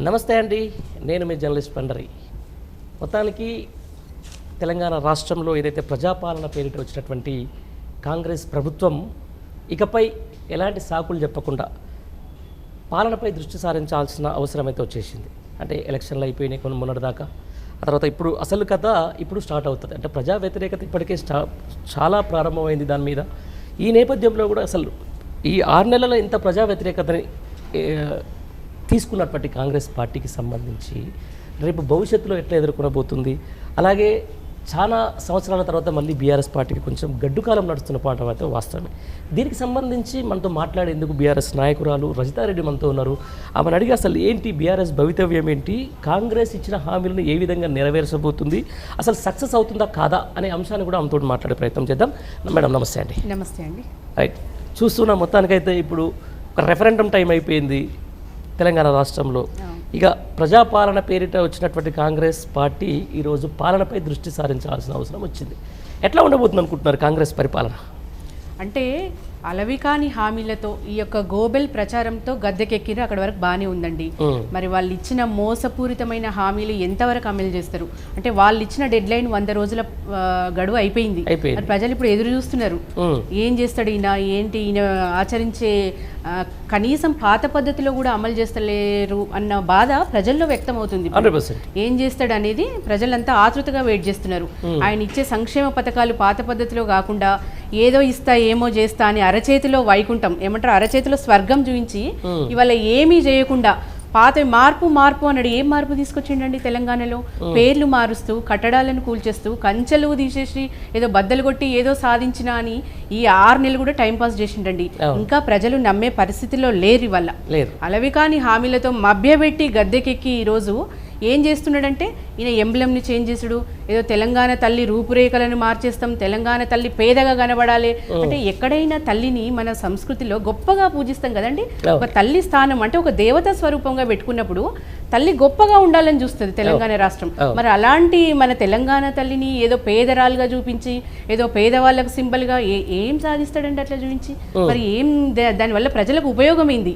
నమస్తే అండి, నేను మీ జర్నలిస్ట్ పండరి. మొత్తానికి తెలంగాణ రాష్ట్రంలో ఏదైతే ప్రజాపాలన పేరిట వచ్చినటువంటి కాంగ్రెస్ ప్రభుత్వం ఇకపై ఎలాంటి సాకులు చెప్పకుండా పాలనపై దృష్టి సారించాల్సిన అవసరం అయితే వచ్చేసింది. అంటే ఎలక్షన్లు అయిపోయినాయి కొన్ని మొన్నటిదాకా, ఆ తర్వాత ఇప్పుడు అసలు కథ ఇప్పుడు స్టార్ట్ అవుతుంది. అంటే ప్రజా వ్యతిరేకత ఇప్పటికే చాలా ప్రారంభమైంది దాని మీద. ఈ నేపథ్యంలో కూడా అసలు ఈ 6 నెలల ఇంత ప్రజా వ్యతిరేకతని తీసుకున్నటువంటి కాంగ్రెస్ పార్టీకి సంబంధించి రేపు భవిష్యత్తులో ఎట్లా ఎదుర్కొనబోతుంది, అలాగే చాలా సంవత్సరాల తర్వాత మళ్ళీ బీఆర్ఎస్ పార్టీకి కొంచెం గడ్డుకాలం నడుస్తున్న పాట అయితే వాస్తవమే. దీనికి సంబంధించి మనతో మాట్లాడేందుకు బీఆర్ఎస్ నాయకురాలు రజితారెడ్డి మనతో ఉన్నారు. ఆమెను అడిగి అసలు ఏంటి బీఆర్ఎస్ భవితవ్యం ఏంటి, కాంగ్రెస్ ఇచ్చిన హామీలను ఏ విధంగా నెరవేర్చబోతుంది, అసలు సక్సెస్ అవుతుందా కాదా అనే అంశాన్ని కూడా ఆమెతో మాట్లాడే ప్రయత్నం చేద్దాం. మేడం నమస్తే అండి. నమస్తే అండి. రైట్, చూస్తున్నా మొత్తానికైతే ఇప్పుడు ఒక రెఫరెండం టైం అయిపోయింది తెలంగాణ రాష్ట్రంలో. ఇక ప్రజాపాలన పేరిట వచ్చినటువంటి కాంగ్రెస్ పార్టీ ఈరోజు పాలనపై దృష్టి సారించాల్సిన అవసరం వచ్చింది. ఎట్లా ఉండబోతుంది అనుకుంటున్నారు కాంగ్రెస్ పరిపాలన? అంటే అలవికాని హామీలతో ఈ యొక్క గోబెల్ ప్రచారంతో గద్దెకెక్కిరు, అక్కడ వరకు బాగానే ఉందండి. మరి వాళ్ళు ఇచ్చిన మోసపూరితమైన హామీలు ఎంతవరకు అమలు చేస్తారు? అంటే వాళ్ళు ఇచ్చిన డెడ్ లైన్ 100 రోజుల గడువు అయిపోయింది. మరి ప్రజలు ఇప్పుడు ఎదురు చూస్తున్నారు, ఏం చేస్తాడు ఈయన, ఏంటి ఈయన ఆచరించే కనీసం పాత పద్ధతిలో కూడా అమలు చేస్తలేరు అన్న బాధ ప్రజల్లో వ్యక్తం అవుతుంది. ఏం చేస్తాడు అనేది ప్రజలంతా ఆతృతగా వెయిట్ చేస్తున్నారు. ఆయన ఇచ్చే సంక్షేమ పథకాలు పాత పద్ధతిలో కాకుండా ఏదో ఇస్తా ఏమో చేస్తా అని అరచేతిలో వైకుంఠం ఏమంటారు, అరచేతిలో స్వర్గం చూపించి ఇవాళ ఏమీ చేయకుండా పాత మార్పు అన్నాడు. ఏం మార్పు తీసుకొచ్చిండండి తెలంగాణలో? పేర్లు మారుస్తూ, కట్టడాలను కూల్చేస్తూ, కంచెలు తీసేసి ఏదో బద్దలు కొట్టి ఏదో సాధించినా అని ఈ 6 నెలలు కూడా టైంపాస్ చేసిండండి. ఇంకా ప్రజలు నమ్మే పరిస్థితిలో లేరు ఇవాళ. అలవికాని హామీలతో మభ్యపెట్టి గద్దెకెక్కి ఈరోజు ఏం చేస్తున్నాడంటే ఈయన ఎంబ్లెంని చేంజ్ చేసుడు, ఏదో తెలంగాణ తల్లి రూపురేఖలను మార్చేస్తాం, తెలంగాణ తల్లి పేదగా కనబడాలి అంటే ఎక్కడైనా తల్లిని మన సంస్కృతిలో గొప్పగా పూజిస్తాం కదండి. ఒక తల్లి స్థానం అంటే ఒక దేవతా స్వరూపంగా పెట్టుకున్నప్పుడు తల్లి గొప్పగా ఉండాలని చూస్తుంది తెలంగాణ రాష్ట్రం. మరి అలాంటి మన తెలంగాణ తల్లిని ఏదో పేదరాలుగా చూపించి, ఏదో పేదవాళ్ళకు సింబల్గా ఏం సాధిస్తాడండి అట్లా చూపించి? మరి ఏం దానివల్ల ప్రజలకు ఉపయోగమైంది?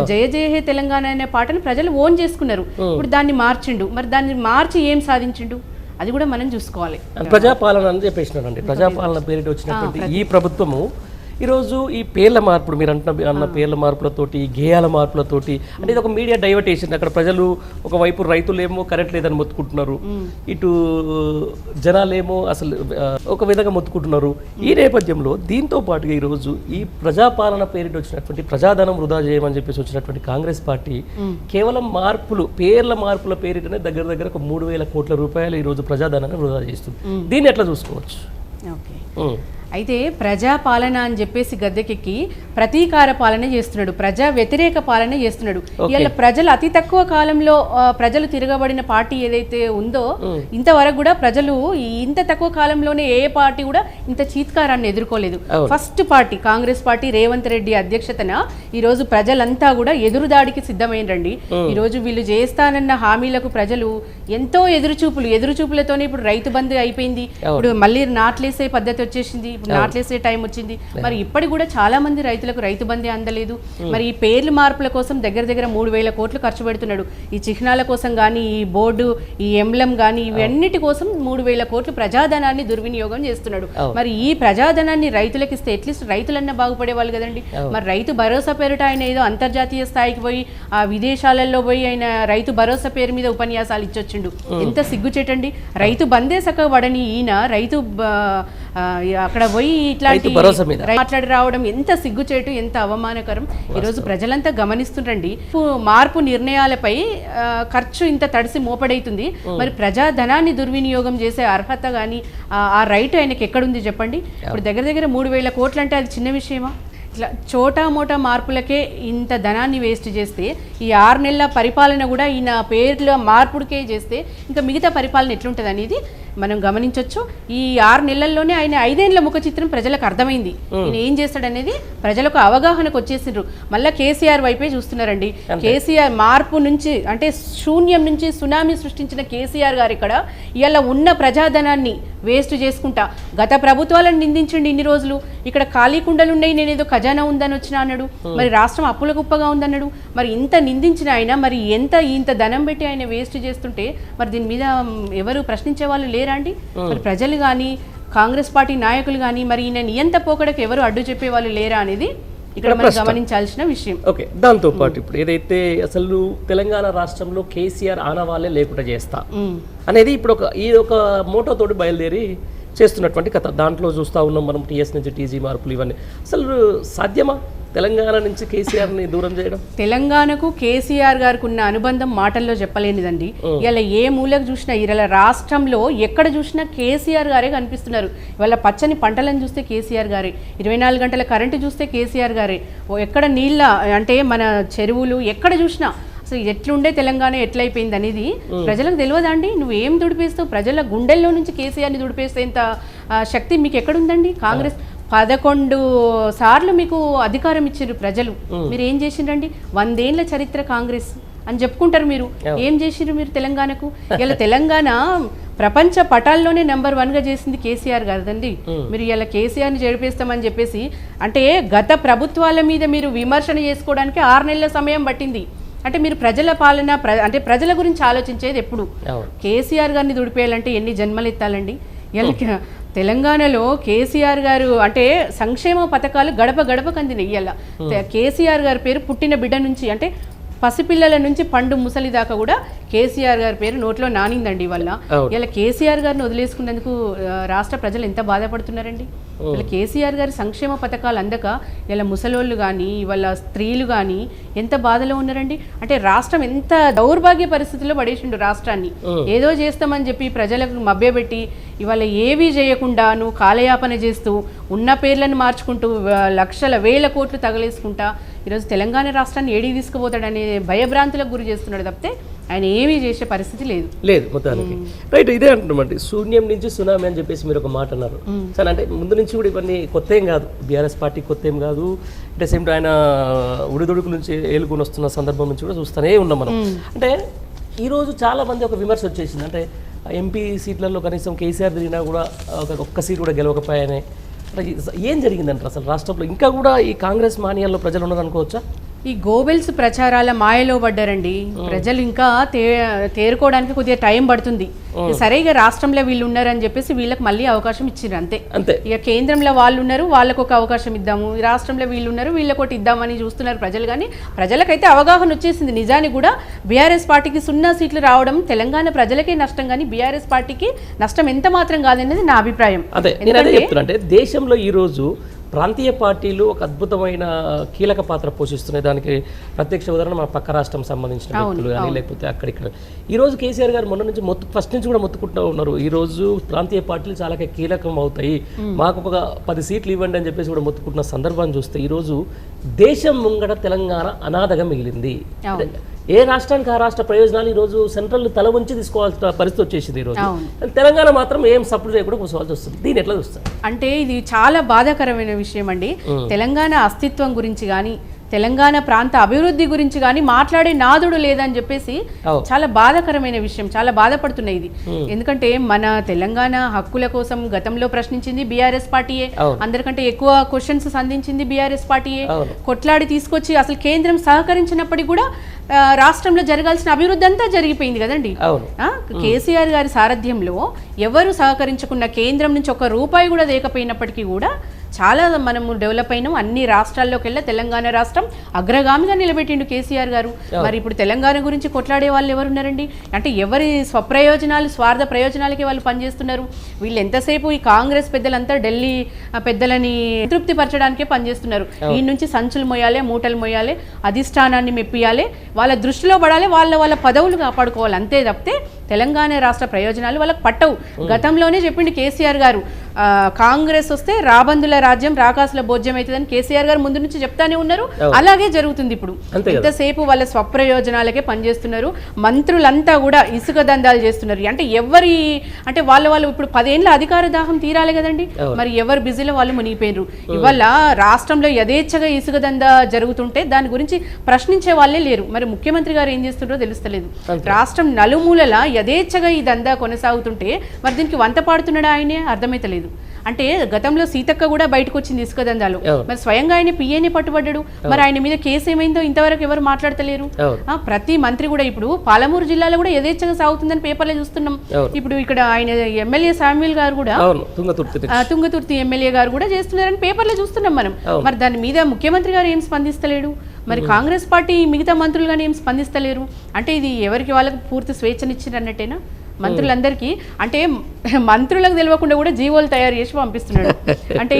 జయ జయ హే తెలంగాణ అనే పాటను ప్రజలు ఓన్ చేసుకున్నారు. ఇప్పుడు దాన్ని మార్చిండు, మరి దాన్ని మార్చి ఏం సాధించిండు అది కూడా మనం చూసుకోవాలి. ప్రజాపాలన అని చెప్పేసినారండి. ప్రజాపాలన పేరిట వచ్చినటువంటి ఈ ప్రభుత్వము ఈరోజు ఈ పేర్ల మార్పులు, మీరు అన్న పేర్ల మార్పులతోటి, గేయాల మార్పులతోటి, అంటే ఇది ఒక మీడియా డైవర్టేషన్. అక్కడ ప్రజలు ఒకవైపు రైతులేమో కరెంట్ లేదని మొత్తుకుంటున్నారు, ఇటు జనాలేమో అసలు ఒక విధంగా మొత్తుకుంటున్నారు. ఈ నేపథ్యంలో దీంతో పాటుగా ఈరోజు ఈ ప్రజాపాలన పేరిట వచ్చినటువంటి ప్రజాధనం వృధా చేయమని చెప్పేసి వచ్చినటువంటి కాంగ్రెస్ పార్టీ కేవలం పేర్ల మార్పుల పేరిటనే దగ్గర ఒక 3,000 కోట్ల రూపాయలు ఈరోజు ప్రజాధనాన్ని వృధా చేస్తుంది. దీన్ని ఎట్లా చూసుకోవచ్చు? అయితే ప్రజాపాలన అని చెప్పేసి గద్దెకెక్కి ప్రతీకార పాలన చేస్తున్నాడు, ప్రజా వ్యతిరేక పాలన చేస్తున్నాడు. ఇవాళ ప్రజలు అతి తక్కువ కాలంలో ప్రజలు తిరగబడిన పార్టీ ఏదైతే ఉందో, ఇంతవరకు కూడా ప్రజలు ఇంత తక్కువ కాలంలోనే ఏ పార్టీ కూడా ఇంత చీత్కారాన్ని ఎదుర్కోలేదు. First party Congress party Revanth Reddy అధ్యక్షతన ఈరోజు ప్రజలంతా కూడా ఎదురుదాడికి సిద్ధమైనరండి. ఈరోజు వీళ్ళు చేస్తానన్న హామీలకు ప్రజలు ఎంతో ఎదురుచూపులతోనే ఇప్పుడు రైతు బంధు అయిపోయింది, ఇప్పుడు మళ్ళీ నాట్లేసే పద్ధతి వచ్చేసింది, నాట్లేసే టైం వచ్చింది. మరి ఇప్పటికి కూడా చాలా మంది రైతులకు రైతు బంధే అందలేదు. మరి ఈ పేర్ల మార్పుల కోసం దగ్గర 3,000 కోట్లు ఖర్చు పెడుతున్నాడు. ఈ చిహ్నాల కోసం కానీ, ఈ బోర్డు, ఈ ఎంబ్లం కానీ, ఇవన్నిటి కోసం 3,000 కోట్లు ప్రజాధనాన్ని దుర్వినియోగం చేస్తున్నాడు. మరి ఈ ప్రజాధనాన్ని రైతులకు ఇస్తే అట్లీస్ట్ రైతులన్నా బాగుపడే వాళ్ళు కదండి. మరి రైతు భరోసా పేరిట ఆయన ఏదో అంతర్జాతీయ స్థాయికి పోయి ఆ విదేశాలలో పోయి ఆయన రైతు భరోసా పేరు మీద ఉపన్యాసాలు ఇచ్చొచ్చిండు. ఎంత సిగ్గుచేటండి. రైతు బందే సక్క పడని ఈయన రైతు అక్కడ పోయి ఇట్లాంటి మాట్లాడి రావడం ఎంత సిగ్గుచేటు, ఎంత అవమానకరం. ఈరోజు ప్రజలంతా గమనిస్తుండండి. మార్పు నిర్ణయాలపై ఖర్చు ఇంత తడిసి మోపడైతుంది. మరి ప్రజాధనాన్ని దుర్వినియోగం చేసే అర్హత కానీ ఆ రైట్ ఆయనకి ఎక్కడుంది చెప్పండి? ఇప్పుడు దగ్గర 3,000 కోట్లు అంటే అది చిన్న విషయమా? ఇట్లా చోటా మార్పులకే ఇంత ధనాన్ని వేస్ట్ చేస్తే ఈ 6 నెలల పరిపాలన కూడా ఈయన పేర్ల మార్పుడికే చేస్తే ఇంకా మిగతా పరిపాలన ఎట్లుంటుంది అనేది మనం గమనించవచ్చు. ఈ 6 నెలల్లోనే ఆయన 5 ఏళ్ల ముఖ చిత్రం ప్రజలకు అర్థమైంది. ఈయన ఏం చేస్తాడనేది ప్రజలకు అవగాహనకు వచ్చేసిండ్రు. మళ్ళీ కేసీఆర్ వైపే చూస్తున్నారండి. కేసీఆర్ మార్పు నుంచి అంటే శూన్యం నుంచి సునామీ సృష్టించిన కేసీఆర్ గారు ఇక్కడ ఇవాళ ఉన్న ప్రజాధనాన్ని వేస్ట్ చేసుకుంటా గత ప్రభుత్వాలను నిందించండి ఇన్ని రోజులు. ఇక్కడ ఖాళీ కుండలున్నాయి, నేనేదో ఖజానా ఉందని వచ్చినా అన్నాడు. మరి రాష్ట్రం అప్పుల కుప్పగా ఉందన్నాడు. మరి ఇంత నిందించిన ఆయన మరి ఇంత ధనం పెట్టి ఆయన వేస్ట్ చేస్తుంటే మరి దీని మీద ఎవరు ప్రశ్నించే వాళ్ళు లేరా అండి? మరి ప్రజలు కానీ కాంగ్రెస్ పార్టీ నాయకులు కానీ మరి ఈయన నియంత పోకడకు ఎవరు అడ్డు చెప్పే వాళ్ళు లేరా అనేది ఇక్కడ మనం గమనించాల్సిన విషయం. ఓకే, దాంతో పాటు ఇప్పుడు ఏదైతే అసలు తెలంగాణ రాష్ట్రంలో కేసీఆర్ ఆనవాళ్ళే లేకుండా చేస్తా అనేది ఇప్పుడు ఒక మోటో తోటి బయలుదేరి చేస్తున్నటువంటి కథ. దాంట్లో చూస్తూ ఉన్నాం మనం టీఎస్ నుంచి టీజీ మార్పులు ఇవన్నీ. అసలు సాధ్యమా తెలంగాణ నుంచి కేసీఆర్ని దూరం చేయడం? తెలంగాణకు కేసీఆర్ గారికి ఉన్న అనుబంధం మాటల్లో చెప్పలేనిదండి. ఇలా ఏ మూలకు చూసినా ఇలా రాష్ట్రంలో ఎక్కడ చూసినా కేసీఆర్ గారే కనిపిస్తున్నారు. ఇవాళ పచ్చని పంటలను చూస్తే కేసీఆర్ గారే, 24 గంటల కరెంటు చూస్తే కేసీఆర్ గారే, ఎక్కడ నీళ్ళ అంటే మన చెరువులు ఎక్కడ చూసినా అసలు ఎట్లుండే తెలంగాణ ఎట్లయిపోయింది అనేది ప్రజలకు తెలియదండి. నువ్వు ఏం దుడిపేస్తావు? ప్రజల గుండెల్లో నుంచి కేసీఆర్ని దుడిపేస్తే ఇంత శక్తి మీకు ఎక్కడుందండి? కాంగ్రెస్ 11 సార్లు మీకు అధికారం ఇచ్చారు ప్రజలు, మీరు ఏం చేసిండ్రండి? 100 ఏళ్ల చరిత్ర కాంగ్రెస్ అని చెప్పుకుంటారు. మీరు ఏం చేసిండ్రు మీరు తెలంగాణకు? ఇలా తెలంగాణ ప్రపంచ పటాల్లోనే నెంబర్ 1గా చేసింది కేసీఆర్ గారిదండి. మీరు ఇలా కేసీఆర్ని జరిపేస్తామని చెప్పేసి అంటే గత ప్రభుత్వాల మీద మీరు విమర్శన చేసుకోవడానికి 6 నెలల సమయం పట్టింది. అంటే మీరు ప్రజల పాలన అంటే ప్రజల గురించి ఆలోచించేది ఎప్పుడు? కేసీఆర్ గారిని దుడిపేయాలంటే ఎన్ని జన్మలు ఎత్తాలండి? ఇలా తెలంగాణలో కేసీఆర్ గారు అంటే సంక్షేమ పథకాలు గడప గడపకు అందినాయి. ఇలా కేసీఆర్ గారి పేరు పుట్టిన బిడ్డ నుంచి అంటే పసిపిల్లల నుంచి పండు ముసలి దాకా కూడా కేసీఆర్ గారి పేరు నోట్లో నానిందండి. వల్ల ఇలా కేసీఆర్ గారిని వదిలేసుకున్నందుకు రాష్ట్ర ప్రజలు ఎంత బాధపడుతున్నారండి. ఇలా కేసీఆర్ గారి సంక్షేమ పథకాలు అందక ఇలా ముసలోళ్ళు కానీ ఇవాళ స్త్రీలు కానీ ఎంత బాధలో ఉన్నారండి. అంటే రాష్ట్రం ఎంత దౌర్భాగ్య పరిస్థితుల్లో పడేసిండు రాష్ట్రాన్ని. ఏదో చేస్తామని చెప్పి ప్రజలకు మభ్యపెట్టి ఇవాళ ఏవీ చేయకుండా నువ్వు కాలయాపన చేస్తూ ఉన్న పేర్లను మార్చుకుంటూ లక్షల వేల కోట్లు తగలేసుకుంటా ఈరోజు తెలంగాణ రాష్ట్రాన్ని ఏడికి తీసుకుపోతాడనే భయభ్రాంతులకు గురి చేస్తున్నాడు తప్పితే ఆయన ఏమీ చేసే పరిస్థితి లేదు మొత్తానికి. రైట్, ఇదే అంటున్నామండి, శూన్యం నుంచి సునామీ అని చెప్పేసి మీరు ఒక మాట అన్నారు. సరే, అంటే ముందు నుంచి కూడా ఇవన్నీ కొత్త ఏం కాదు, బీఆర్ఎస్ పార్టీ కొత్త ఏం కాదు. అంటే సేమ్ ఆయన ఉడిదుడుకు నుంచి ఏలుకొని వస్తున్న సందర్భం నుంచి కూడా చూస్తూనే ఉన్నాం మనం. అంటే ఈరోజు చాలా మంది ఒక విమర్శ వచ్చేసింది, అంటే ఎంపీ సీట్లలో కనీసం కేసీఆర్ తిరిగినా కూడా ఒక్క సీట్ కూడా గెలవకపోయానే. ఏం జరిగిందంటారు అసలు రాష్ట్రంలో? ఇంకా కూడా ఈ కాంగ్రెస్ మానియాల్లో ప్రజలు ఉన్నారు అనుకోవచ్చా? ఈ గోబెల్స్ ప్రచారాల మాయలో పడ్డారండి ప్రజలు. ఇంకా తేరుకోవడానికి కొద్దిగా టైం పడుతుంది. సరిగా రాష్ట్రంలో వీళ్ళు ఉన్నారని చెప్పేసి వీళ్ళకి మళ్ళీ అవకాశం ఇచ్చారు అంతే. ఇక కేంద్రంలో వాళ్ళు ఉన్నారు, వాళ్ళకు ఒక అవకాశం ఇద్దాము, రాష్ట్రంలో వీళ్ళు ఉన్నారు, వీళ్ళకొకటి ఇద్దామని చూస్తున్నారు ప్రజలు. కానీ ప్రజలకైతే అవగాహన వచ్చేసింది. నిజానికి కూడా బీఆర్ఎస్ పార్టీకి 0 సీట్లు రావడం తెలంగాణ ప్రజలకే నష్టం, కానీ బీఆర్ఎస్ పార్టీకి నష్టం ఎంత మాత్రం కాదనేది నా అభిప్రాయం. అంటే దేశంలో ఈరోజు ప్రాంతీయ పార్టీలు ఒక అద్భుతమైన కీలక పాత్ర పోషిస్తున్నాయి. దానికి ప్రత్యక్ష ఉదాహరణ మన పక్క రాష్ట్రం సంబంధించిన వ్యక్తులు కానీ లేకపోతే అక్కడిక్కడ. ఈరోజు కేసీఆర్ గారు మొన్న నుంచి ఫస్ట్ నుంచి కూడా మొత్తుకుంటూ ఉన్నారు, ఈరోజు ప్రాంతీయ పార్టీలు చాలా కీలకం అవుతాయి, మాకు ఒక 10 సీట్లు ఇవ్వండి అని చెప్పేసి కూడా మొత్తుకుంటున్న సందర్భాన్ని చూస్తే ఈరోజు దేశం ముంగట తెలంగాణ అనాథగా మిగిలింది. ఏ రాష్ట్రానికి ఆ రాష్ట్ర ప్రయోజనాలు ఈరోజు సెంట్రల్ తల ఉంచి తీసుకోవాల్సిన పరిస్థితి వచ్చేసింది. ఈరోజు తెలంగాణ మాత్రం ఏం సపోర్ట్ చేయకుండా కూర్చోవాల్సి వస్తుంది. దీన్ని ఎట్లా చూస్తారు? అంటే ఇది చాలా బాధాకరమైన విషయం అండి. తెలంగాణ అస్తిత్వం గురించి కానీ తెలంగాణ ప్రాంత అభివృద్ధి గురించి కానీ మాట్లాడే నాదుడు లేదని చెప్పేసి చాలా బాధాకరమైన విషయం. చాలా బాధపడుతున్నాయి ఇది. ఎందుకంటే మన తెలంగాణ హక్కుల కోసం గతంలో ప్రశ్నించింది బీఆర్ఎస్ పార్టీయే, అందరికంటే ఎక్కువ క్వశ్చన్స్ సంధించింది బీఆర్ఎస్ పార్టీయే. కొట్లాడి తీసుకొచ్చి అసలు కేంద్రం సహకరించినప్పటికీ కూడా రాష్ట్రంలో జరగాల్సిన అభివృద్ధి అంతా జరిగిపోయింది కదండి. కేసీఆర్ గారి సారథ్యంలో ఎవరు సహకరించుకున్న కేంద్రం నుంచి ₹1 కూడా లేకపోయినప్పటికీ కూడా చాలా మనము డెవలప్ అయినాం. అన్ని రాష్ట్రాల్లోకి వెళ్ళి తెలంగాణ రాష్ట్రం అగ్రగామిగా నిలబెట్టిండు కేసీఆర్ గారు. మరి ఇప్పుడు తెలంగాణ గురించి కొట్లాడే వాళ్ళు ఎవరున్నారండి? అంటే ఎవరి స్వప్రయోజనాలు స్వార్థ ప్రయోజనాలకి వాళ్ళు పనిచేస్తున్నారు. వీళ్ళు ఎంతసేపు ఈ కాంగ్రెస్ పెద్దలంతా ఢిల్లీ పెద్దలని తృప్తి పరచడానికే పనిచేస్తున్నారు. ఈ నుంచి సంచులు మోయాలి, మూటలు మోయాలి, అధిష్టానాన్ని మెప్పియాలి, వాళ్ళ దృష్టిలో పడాలి, వాళ్ళ పదవులు కాపాడుకోవాలి, అంతే తప్పితే తెలంగాణ రాష్ట్ర ప్రయోజనాలు వాళ్ళకి పట్టవు. గతంలోనే చెప్పిండు కేసీఆర్ గారు, కాంగ్రెస్ వస్తే రాబందుల రాజ్యం రాకాసుల భోజ్యం అవుతుందని కేసీఆర్ గారు ముందు నుంచి చెప్తానే ఉన్నారు. అలాగే జరుగుతుంది. ఇప్పుడు ఎంతసేపు వాళ్ళ స్వప్రయోజనాలకే పనిచేస్తున్నారు. మంత్రులంతా కూడా ఇసుక దందాలు చేస్తున్నారు. అంటే వాళ్ళు ఇప్పుడు 10 ఏళ్ళ అధికార దాహం తీరాలి కదండి. మరి ఎవరు బిజీలో వాళ్ళు మునిగిపోయినారు. ఇవాళ రాష్ట్రంలో యథేచ్ఛగా ఇసుక దందా జరుగుతుంటే దాని గురించి ప్రశ్నించే వాళ్ళే లేరు. మరి ముఖ్యమంత్రి గారు ఏం చేస్తుంటారో తెలుస్తలేదు. రాష్ట్రం నలుమూలలా యథేచ్ఛగా ఈ దందా కొనసాగుతుంటే మరి దీనికి వంత పాడుతున్నాడా ఆయనే అర్థమైతలేదు. అంటే గతంలో సీతక్క కూడా బయటకు వచ్చింది ఇసుక దందాలు, మరి స్వయంగా ఆయన పిఏని పట్టుబడ్డాడు, మరి ఆయన మీద కేసు ఏమైందో ఇంతవరకు ఎవరు మాట్లాడతలేరు. ప్రతి మంత్రి కూడా ఇప్పుడు పాలమూరు జిల్లాలో కూడా యథేచ్ఛగా సాగుతుందని పేపర్లో చూస్తున్నాం. ఇప్పుడు ఇక్కడ ఆయన ఎమ్మెల్యే శామ్యూల్ గారు కూడా తుంగతుర్తి ఎమ్మెల్యే గారు కూడా చేస్తున్నారని పేపర్లో చూస్తున్నాం మనం. మరి దాని మీద ముఖ్యమంత్రి గారు ఏం స్పందిస్తలేడు, మరి కాంగ్రెస్ పార్టీ మిగతా మంత్రులు కానీ ఏం స్పందిస్తలేరు. అంటే ఇది ఎవరికి వాళ్ళకి పూర్తి స్వేచ్ఛనిచ్చారు అన్నట్టేనా మంత్రులందరికీ? అంటే మంత్రులకు తెలియకుండా కూడా జీవోలు తయారు చేసి పంపిస్తున్నాడు. అంటే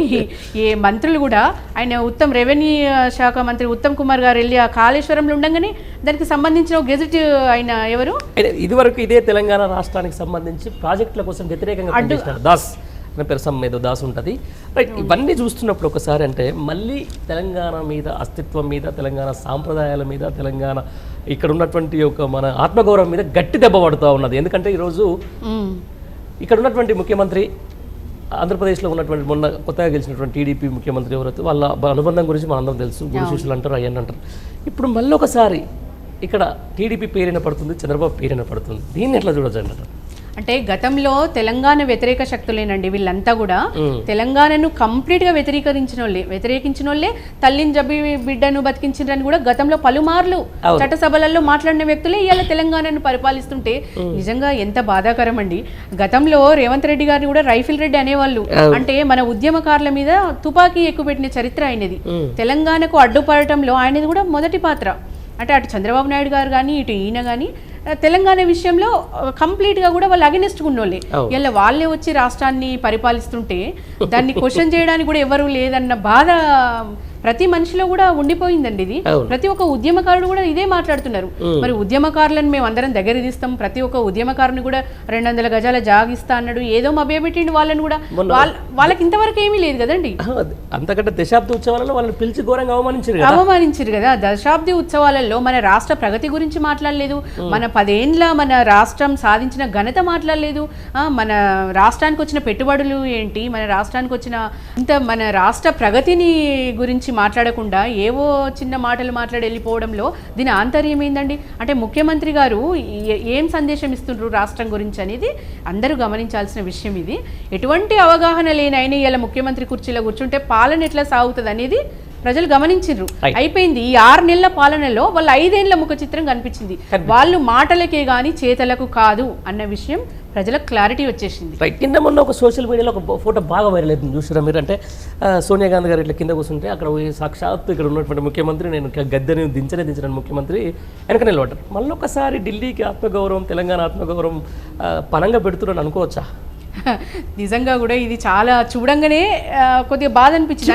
ఈ మంత్రులు కూడా ఆయన రెవెన్యూ శాఖ మంత్రి ఉత్తమ్ కుమార్ గారు వెళ్ళి ఆ కాళేశ్వరంలో ఉండగానే దానికి సంబంధించిన గెజెట్ ఆయన ఎవరు ఇదివరకు ఇదే తెలంగాణ రాష్ట్రానికి సంబంధించి ప్రాజెక్టుల కోసం వ్యతిరేకంగా దాస్ అనే పెరసం ఏదో దాస్ ఉంటుంది. రైట్, ఇవన్నీ చూస్తున్నప్పుడు ఒకసారి అంటే మళ్ళీ తెలంగాణ మీద అస్తిత్వం మీద, తెలంగాణ సాంప్రదాయాల మీద, తెలంగాణ ఇక్కడ ఉన్నటువంటి ఒక మన ఆత్మగౌరవం మీద గట్టి దెబ్బ పడుతూ ఉన్నది. ఎందుకంటే ఈరోజు ఇక్కడ ఉన్నటువంటి ముఖ్యమంత్రి, ఆంధ్రప్రదేశ్లో ఉన్నటువంటి మొన్న కొత్తగా గెలిచినటువంటి టీడీపీ ముఖ్యమంత్రి ఎవరైతే వాళ్ళ అనుబంధం గురించి మనందరం తెలుసు, గురు శిష్యులు అంటారు, అయ్యని అంటారు. ఇప్పుడు మళ్ళీ ఒకసారి ఇక్కడ టీడీపీ పేరున పడుతుంది, చంద్రబాబు పేరున పడుతుంది. దీన్ని ఎట్లా చూడొచ్చు అంటారు? అంటే గతంలో తెలంగాణ వ్యతిరేక శక్తులేనండి వీళ్ళంతా కూడా. తెలంగాణను కంప్లీట్గా వ్యతిరేకించిన వాళ్ళే తల్లిని జబ్బి బిడ్డను బతికించిండ్రని కూడా గతంలో పలుమార్లు చట్టసభలలో మాట్లాడిన వ్యక్తులే ఇవాళ తెలంగాణను పరిపాలిస్తుంటే నిజంగా ఎంత బాధాకరం అండి. గతంలో రేవంత్ రెడ్డి గారిని కూడా రైఫిల్ రెడ్డి అనేవాళ్ళు. అంటే మన ఉద్యమకారుల మీద తుపాకీ ఎక్కుపెట్టిన చరిత్ర ఆయనది. తెలంగాణకు అడ్డుపడటంలో ఆయనది కూడా మొదటి పాత్ర. అంటే అటు చంద్రబాబు నాయుడు గారు కానీ ఇటు ఈయన కానీ తెలంగాణ విషయంలో కంప్లీట్గా కూడా వాళ్ళు అగెనిస్ట్గా ఉన్నోళ్ళే. ఇలా వాళ్ళే వచ్చి రాష్ట్రాన్ని పరిపాలిస్తుంటే దాన్ని క్వశ్చన్ చేయడానికి కూడా ఎవరు లేదన్న బాధ ప్రతి మనిషిలో కూడా ఉండిపోయిందండి. ఇది ప్రతి ఒక్క ఉద్యమకారుడు కూడా ఇదే మాట్లాడుతున్నారు. మరి ఉద్యమకారులను మేము అందరం దగ్గర తీస్తాం, ప్రతి ఒక్క ఉద్యమకారుని కూడా 200 గజాల జాగిస్తా అన్నాడు, ఏదో మభ్యపెట్టిండు వాళ్ళని కూడా. వాళ్ళకి ఇంతవరకు ఏమీ లేదు కదండి. అంతకంటే దశాబ్ది ఉత్సవాలలో వాళ్ళని పిలిచి ఘోరంగా అవమానించారు కదా. దశాబ్ది ఉత్సవాలలో మన రాష్ట్ర ప్రగతి గురించి మాట్లాడలేదు, మన 10 ఏండ్ల మన రాష్ట్రం సాధించిన ఘనత మాట్లాడలేదు, మన రాష్ట్రానికి వచ్చిన పెట్టుబడులు ఏంటి, మన రాష్ట్రానికి వచ్చిన మన రాష్ట్ర ప్రగతిని గురించి మాట్లాడకుండా ఏవో చిన్న మాటలు మాట్లాడి వెళ్ళిపోవడంలో దీని ఆంతర్యం ఏందండి? అంటే ముఖ్యమంత్రి గారు ఏం సందేశం ఇస్తుండ్రు రాష్ట్రం గురించి అనేది అందరూ గమనించాల్సిన విషయం. ఇది ఎటువంటి అవగాహన లేని అయినా ఇలా ముఖ్యమంత్రి కుర్చీలో కూర్చుంటే పాలన ఎట్లా సాగుతుంది అనేది ప్రజలు గమనించారు. అయిపోయింది. ఈ 6 నెలల పాలనలో వాళ్ళ 5 ఏళ్ల ముఖ చిత్రం కనిపించింది. వాళ్ళు మాటలకే గాని చేతలకు కాదు అన్న విషయం ప్రజలకు క్లారిటీ వచ్చేసింది. కింద మొన్న ఒక సోషల్ మీడియాలో ఒక ఫోటో బాగా వైరల్ అవుతుంది, చూసారా మీరు? అంటే సోనియా గాంధీ గారు ఇట్లా కింద కూర్చుంటే అక్కడ సాక్షాత్తు ఇక్కడ ఉన్నటువంటి ముఖ్యమంత్రి, నేను గద్దెని దించిన ముఖ్యమంత్రి వెనక నిలబడ్డారు. మళ్ళీ ఒకసారి ఢిల్లీకి ఆత్మగౌరవం, తెలంగాణ ఆత్మగౌరవం పనంగా పెడుతున్నాను అనుకోవచ్చా? నిజంగా కూడా ఇది చాలా చూడంగానే కొద్దిగా బాధ అనిపించింది.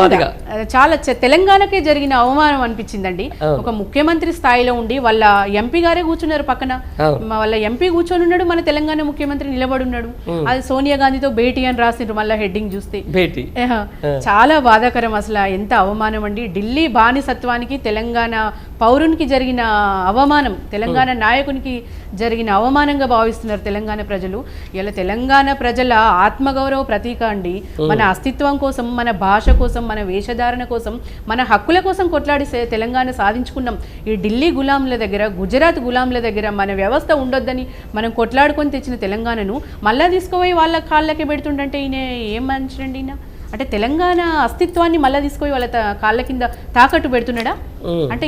అంటే చాలా తెలంగాణకే జరిగిన అవమానం అనిపించిందండి. ఒక ముఖ్యమంత్రి స్థాయిలో ఉండి వాళ్ళ ఎంపీ గారే కూర్చున్నారు పక్కన, వాళ్ళ ఎంపీ కూర్చొని ఉన్నాడు, మన తెలంగాణ ముఖ్యమంత్రి నిలబడి ఉన్నాడు. అది సోనియా గాంధీతో భేటీ అని రాసిండ్రు. మళ్ళీ హెడ్డింగ్ చూస్తే చాలా బాధాకరం. అసలు ఎంత అవమానం అండి. ఢిల్లీ బానిసత్వానికి తెలంగాణ పౌరునికి జరిగిన అవమానం, తెలంగాణ నాయకునికి జరిగిన అవమానంగా భావిస్తున్నారు తెలంగాణ ప్రజలు. ఇలా తెలంగాణ ప్రజల ఆత్మగౌరవ ప్రతీక అండి. మన అస్తిత్వం కోసం, మన భాష కోసం, మన వేషధారణ కోసం, మన హక్కుల కోసం కొట్లాడి తెలంగాణ సాధించుకున్నాం. ఈ ఢిల్లీ గులాంల దగ్గర, గుజరాత్ గులాంల దగ్గర మన వ్యవస్థ ఉండొద్దని మనం కొట్లాడుకొని తెచ్చిన తెలంగాణను మళ్ళా తీసుకుపోయి వాళ్ళ కాళ్ళకే పెడుతుండంటే ఈయన ఏం మనిషిండి ఈయన? అంటే తెలంగాణ అస్తిత్వాన్ని మళ్ళీ తీసుకుపోయి వాళ్ళ కాళ్ళ కింద తాకట్టు పెడుతున్నాడా? అంటే